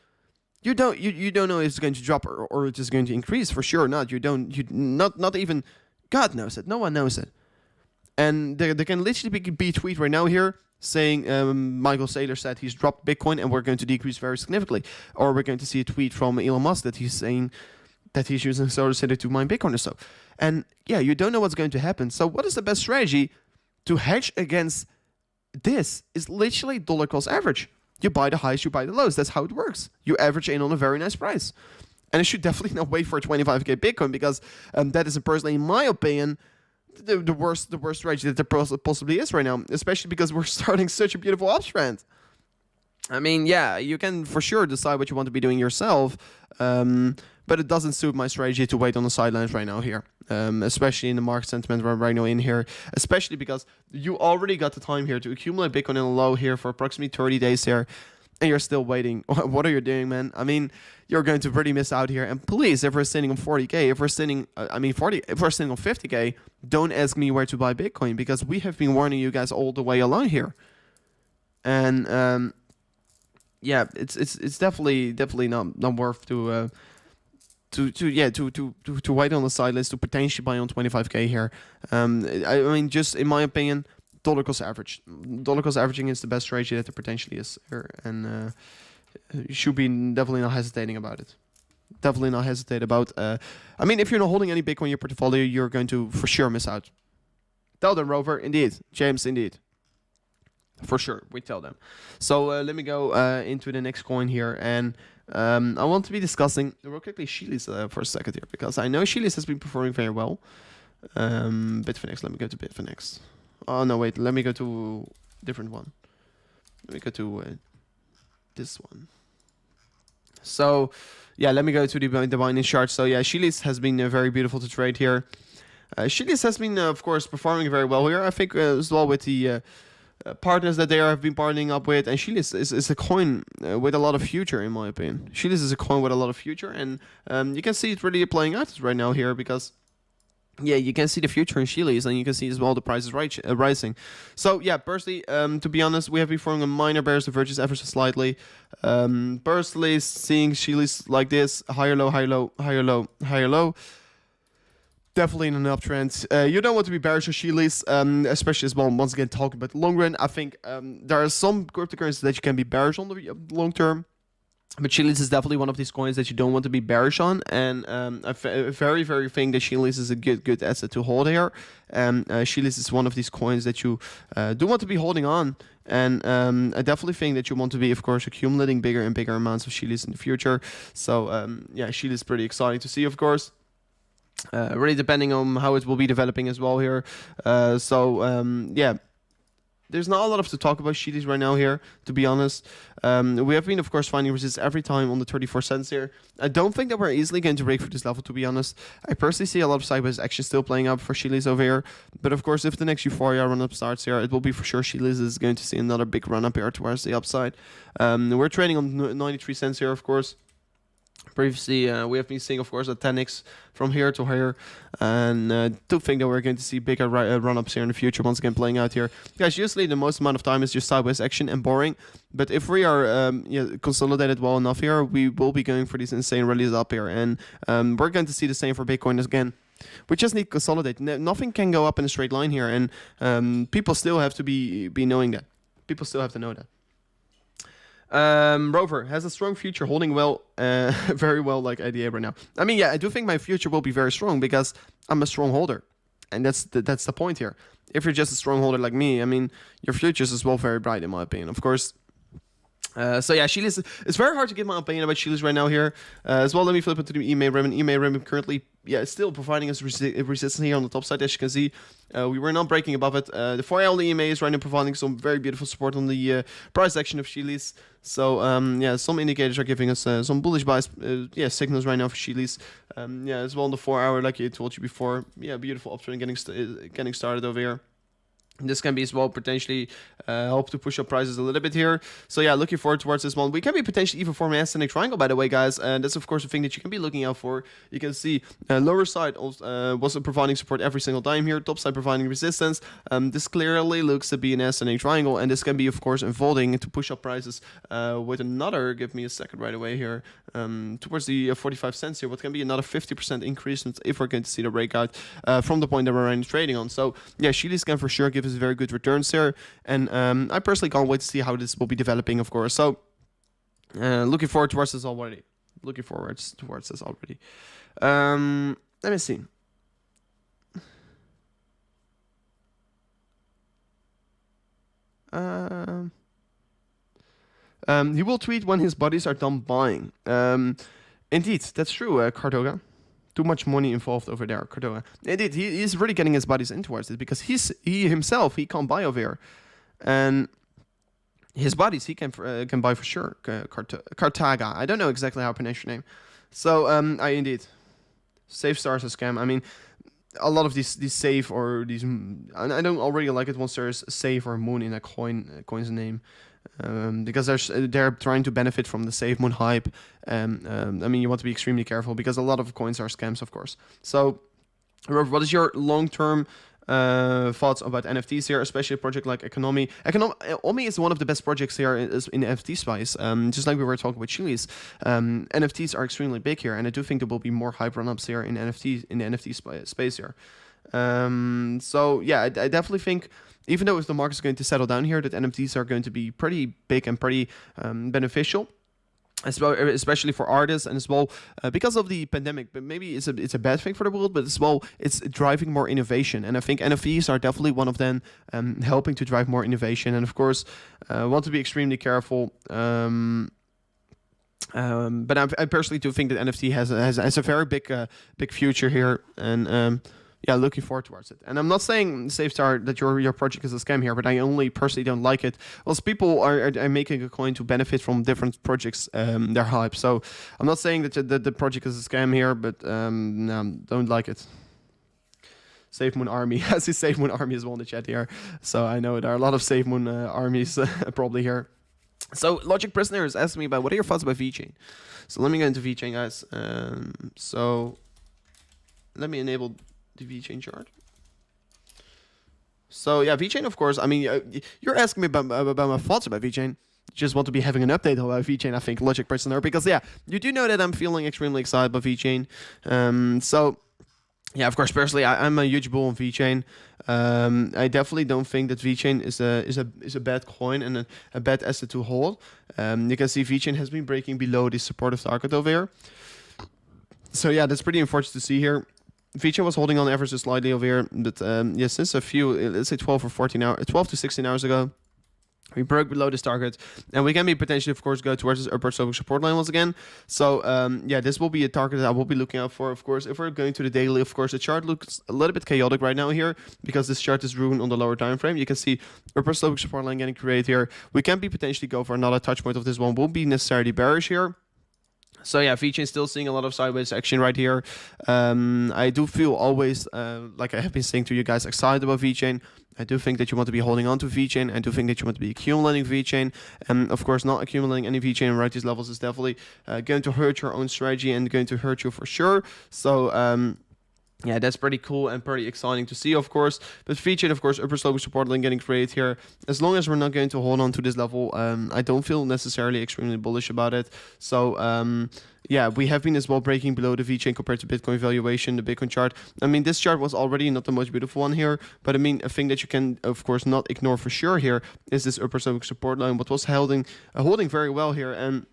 You don't know if it's going to drop or it's just going to increase. For sure not. Not even God knows it. No one knows it. And there can literally be a tweet right now here saying Michael Saylor said he's dropped Bitcoin and we're going to decrease very significantly. Or we're going to see a tweet from Elon Musk that he's saying that he's using Solar City to mine Bitcoin or so. And yeah, you don't know what's going to happen. So what is the best strategy to hedge against this? Is literally dollar cost average. You buy the highs, you buy the lows. That's how it works. You average in on a very nice price. And I should definitely not wait for 25k Bitcoin, because that is personally, in my opinion, the worst strategy that there possibly is right now, especially because we're starting such a beautiful uptrend. I mean, yeah, you can for sure decide what you want to be doing yourself, but it doesn't suit my strategy to wait on the sidelines right now here, especially in the market sentiment right now in here, especially because you already got the time here to accumulate Bitcoin in a low here for approximately 30 days here, and you're still waiting. What are you doing, man? I mean, you're going to really miss out here. And please, if we're sitting on 40k, if we're sitting on 50k, don't ask me where to buy Bitcoin, because we have been warning you guys all the way along here. And yeah, it's definitely not worth to wait on the side list to potentially buy on 25k here. I mean, just in my opinion, dollar cost average. Dollar cost averaging is the best strategy that there potentially is here, and you should be definitely not hesitating about it. Definitely not hesitate about. I mean, if you're not holding any Bitcoin in your portfolio, you're going to for sure miss out. Tell them, Rover. Indeed, James. Indeed. For sure, we tell them. So let me go into the next coin here, and I want to be discussing real quickly Shilis for a second here, because I know Shilis has been performing very well. Bitfinex, let me go to Bitfinex. Oh no, wait, let me go to different one. Let me go to this one. So yeah, let me go to the Binance chart. So yeah, Shilis has been very beautiful to trade here. Shilis has been, of course, performing very well here. I think as well with the partners that they have been partnering up with, and Shilis is a coin with a lot of future, in my opinion. Shilis is a coin with a lot of future, and you can see it really playing out right now here, because yeah, you can see the future in Shilis, and you can see as well the prices rising. So yeah, personally, to be honest, we have been forming a minor bearish divergence ever so slightly. Personally, seeing Shilis like this, higher low, higher low, higher low, higher low. Definitely in an uptrend. You don't want to be bearish on Shilis, especially as well. Once again, talking about the long run, I think there are some cryptocurrencies that you can be bearish on the long term, but Shilis is definitely one of these coins that you don't want to be bearish on. And I very think that Shilis is a good asset to hold here. Shilis is one of these coins that you do want to be holding on. And I definitely think that you want to be, of course, accumulating bigger and bigger amounts of Shilis in the future. So yeah, Shilis is pretty exciting to see, of course. Really depending on how it will be developing as well here. Yeah, there's not a lot of to talk about Shilis right now here, to be honest. We have been, of course, finding resistance every time on the 34 cents here. I don't think that we're easily going to break through this level, to be honest. I personally see a lot of sideways action still playing up for Shilis over here. But of course, if the next Euphoria run-up starts here, it will be for sure Shilis is going to see another big run-up here towards the upside. We're trading on 93 cents here, of course. Previously, we have been seeing, of course, a 10x from here to here, and do think that we're going to see bigger run-ups here in the future, once again playing out here. Guys, usually the most amount of time is just sideways action and boring, but if we are consolidated well enough here, we will be going for these insane rallies up here, and we're going to see the same for Bitcoin again. We just need to consolidate. Nothing can go up in a straight line here, and people still have to be knowing that. People still have to know that. Rover has a strong future, holding well, very well, like IDA right now. I mean, yeah, I do think my future will be very strong because I'm a strong holder, and that's the point here. If you're just a strong holder like me, I mean, your future is as well very bright, in my opinion. Of course. So yeah, Shilis. It's very hard to give my opinion about Shilis right now here. As well, let me flip it to the email Remnant. Email Remnant currently, yeah, it's still providing us resistance here on the top side, as you can see. We were not breaking above it. The 4L EMA is right now providing some very beautiful support on the price action of Shilis. So yeah, some indicators are giving us some bullish bias, signals right now for Shilis. Yeah, as well on the 4 hour, like I told you before. Yeah, beautiful uptrend getting started over here. This can be as well potentially help to push up prices a little bit here. So yeah, looking forward towards this one. We can be potentially even forming an ascending triangle, by the way, guys. And that's of course a thing that you can be looking out for. You can see lower side was providing support every single time here. Top side providing resistance. This clearly looks to be an ascending triangle, and this can be of course unfolding to push up prices with another. Give me a second right away here. Towards the 45 cents here. What can be another 50% increase if we're going to see the breakout from the point that we're trading on. So yeah, Shilis can for sure give us very good returns there, and I personally can't wait to see how this will be developing, of course. So looking forward towards this already. Let me see. He will tweet when his buddies are done buying. Indeed, that's true, Cardoga. Too much money involved over there, Cardona. Indeed, he is really getting his buddies in towards it because he himself can't buy over here, and his buddies he can buy for sure. Cartaga, I don't know exactly how to pronounce your name. So I indeed, Safe Stars a scam. I mean, a lot of these safe or these, I don't already like it once there's safe or moon in a coin's name. Because they're trying to benefit from the Save Moon hype. I mean, you want to be extremely careful because a lot of coins are scams, of course. So, what is your long-term thoughts about NFTs here, especially a project like Economy. Omi is one of the best projects here in the NFT space. Just like we were talking with Chili's, NFTs are extremely big here, and I do think there will be more hype run-ups here in the NFT space here. So yeah, I definitely think, even though if the market is going to settle down here, that NFTs are going to be pretty big and pretty beneficial, as well, especially for artists, and as well because of the pandemic. But maybe it's a bad thing for the world, but as well it's driving more innovation, and I think NFTs are definitely one of them, helping to drive more innovation. And of course, want to be extremely careful. But I personally do think that NFT has a very big future here, and yeah, looking forward towards it. And I'm not saying, SafeStar, that your project is a scam here, but I only personally don't like it. Well, people are making a coin to benefit from different projects, their hype. So I'm not saying that the project is a scam here, but no, don't like it. SafeMoon Army. I see SafeMoon Army as well in the chat here. So I know there are a lot of SafeMoon armies probably here. So Logic Prisoner is asking me about what are your thoughts about VeChain. So let me go into VeChain, guys. So let me enable the VeChain chart. So yeah, VeChain, of course. I mean, you're asking me about my thoughts about VeChain. You just want to be having an update about VeChain, I think, Logic Prisoner, because yeah, you do know that I'm feeling extremely excited about VeChain. So yeah, of course, personally, I'm a huge bull on VeChain. I definitely don't think that VeChain is a bad coin and a bad asset to hold. You can see VeChain has been breaking below the supportive target over here. So yeah, that's pretty unfortunate to see here. VeChain was holding on ever so slightly over here, but yeah, since a few, let's say 12 to 16 hours ago, we broke below this target, and we can be potentially, of course, go towards this upper support line once again. So yeah, this will be a target that I will be looking out for. Of course, if we're going to the daily, of course, the chart looks a little bit chaotic right now here because this chart is ruined on the lower time frame. You can see upper support line getting created here. We can be potentially go for another touch point of this one. Won't be necessarily bearish here. So yeah, VeChain is still seeing a lot of sideways action right here. I do feel always, like I have been saying to you guys, excited about VeChain. I do think that you want to be holding on to VeChain. I do think that you want to be accumulating VeChain. And of course, not accumulating any VeChain right these levels is definitely going to hurt your own strategy and going to hurt you for sure. So yeah, that's pretty cool and pretty exciting to see, of course. But VeChain, of course, upper slope support line getting created here. As long as we're not going to hold on to this level, I don't feel necessarily extremely bullish about it. So yeah, we have been as well breaking below the VeChain compared to Bitcoin valuation, the Bitcoin chart. I mean, this chart was already not the most beautiful one here, but I mean, a thing that you can, of course, not ignore for sure here is this upper slope support line, what was holding very well here. And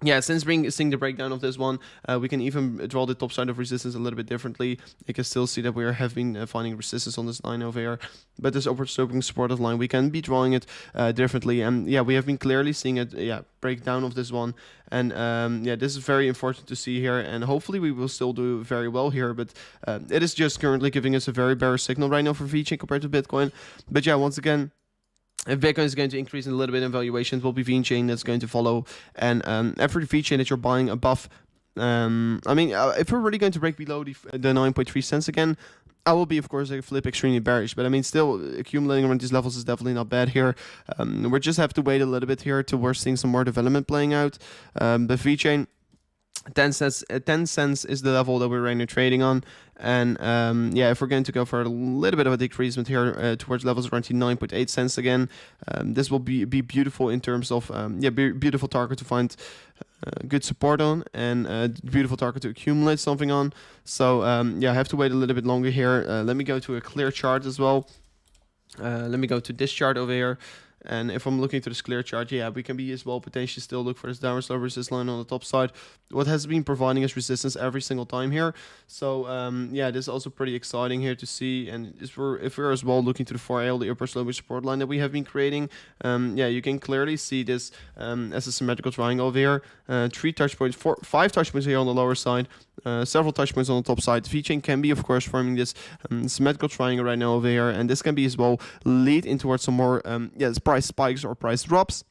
yeah, since seeing the breakdown of this one, we can even draw the top side of resistance a little bit differently. You can still see that we have been finding resistance on this line over here. But this upward sloping supportive line, we can be drawing it differently. And yeah, we have been clearly seeing it, breakdown of this one. And yeah, this is very important to see here. And hopefully we will still do very well here. But it is just currently giving us a very bearish signal right now for VeChain compared to Bitcoin. But yeah, once again, if Bitcoin is going to increase a little bit in valuation, it will be VeChain that's going to follow. And every VeChain that you're buying above, I mean, if we're really going to break below the 9.3 cents again, I will be, of course, a flip extremely bearish. But I mean, still accumulating around these levels is definitely not bad here. We just have to wait a little bit here till we're seeing some more development playing out. But VeChain, 10 cents is the level that we're right now trading on. And yeah, if we're going to go for a little bit of a decreasement here towards levels around 9.8 cents again, this will be beautiful in terms of beautiful target to find good support on, and beautiful target to accumulate something on. So yeah, I have to wait a little bit longer here. Let me go to a clear chart as well. Let me go to this chart over here. And if I'm looking to this clear chart, yeah, we can be as well potentially still look for this downward slope resistance line on the top side. What has been providing us resistance every single time here. So yeah, this is also pretty exciting here to see. And if we're as well looking to the 4L, the upper slope support line that we have been creating, yeah, you can clearly see this as a symmetrical triangle over here. 5 touch points here on the lower side, several touch points on the top side. VeChain can be, of course, forming this symmetrical triangle right now over here, and this can be as well lead in towards some more price spikes or price drops.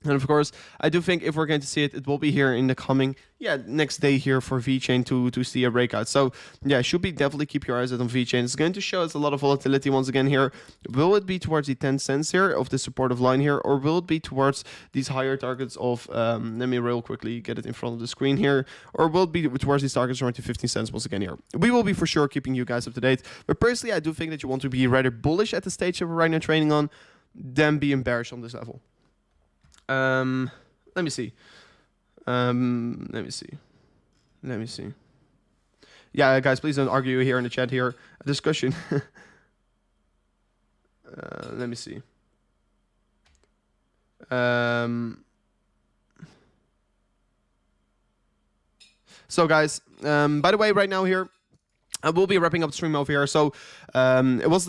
And of course, I do think if we're going to see it, it will be here in the coming, next day here for VeChain to see a breakout. So should be definitely keep your eyes out on VeChain. It's going to show us a lot of volatility once again here. Will it be towards the 10 cents here of the supportive line here, or will it be towards these higher targets of, let me real quickly get it in front of the screen here, or will it be towards these targets around to 15 cents once again here? We will be for sure keeping you guys up to date. But personally, I do think that you want to be rather bullish at the stage that we're right now trading on than being bearish on this level. Let me see. Let me see. Yeah, guys, please don't argue here in the chat here. A discussion. Let me see. So, guys, by the way, right now here, I will be wrapping up the stream over here. So it was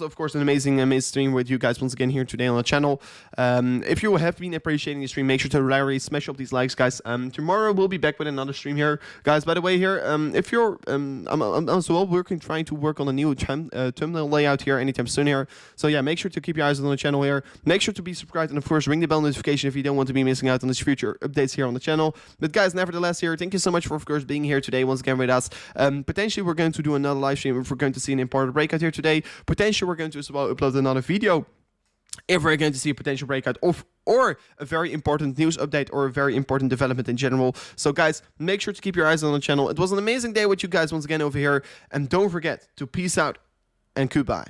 of course an amazing stream with you guys once again here today on the channel. If you have been appreciating the stream, make sure to really smash up these likes, guys. Tomorrow we'll be back with another stream here, guys. By the way, here if you're I'm as well trying to work on a new thumbnail layout here anytime soon here. So yeah, make sure to keep your eyes on the channel here. Make sure to be subscribed and of course ring the bell notification if you don't want to be missing out on these future updates here on the channel. But guys, nevertheless, here, thank you so much for of course being here today once again with us. Potentially we're going to do another live stream if we're going to see an important breakout here today. Potentially we're going to as well upload another video if we're going to see a potential breakout of or a very important news update or a very important development in general. So guys, make sure to keep your eyes on the channel. It was an amazing day with you guys once again over here, and don't forget to peace out and goodbye.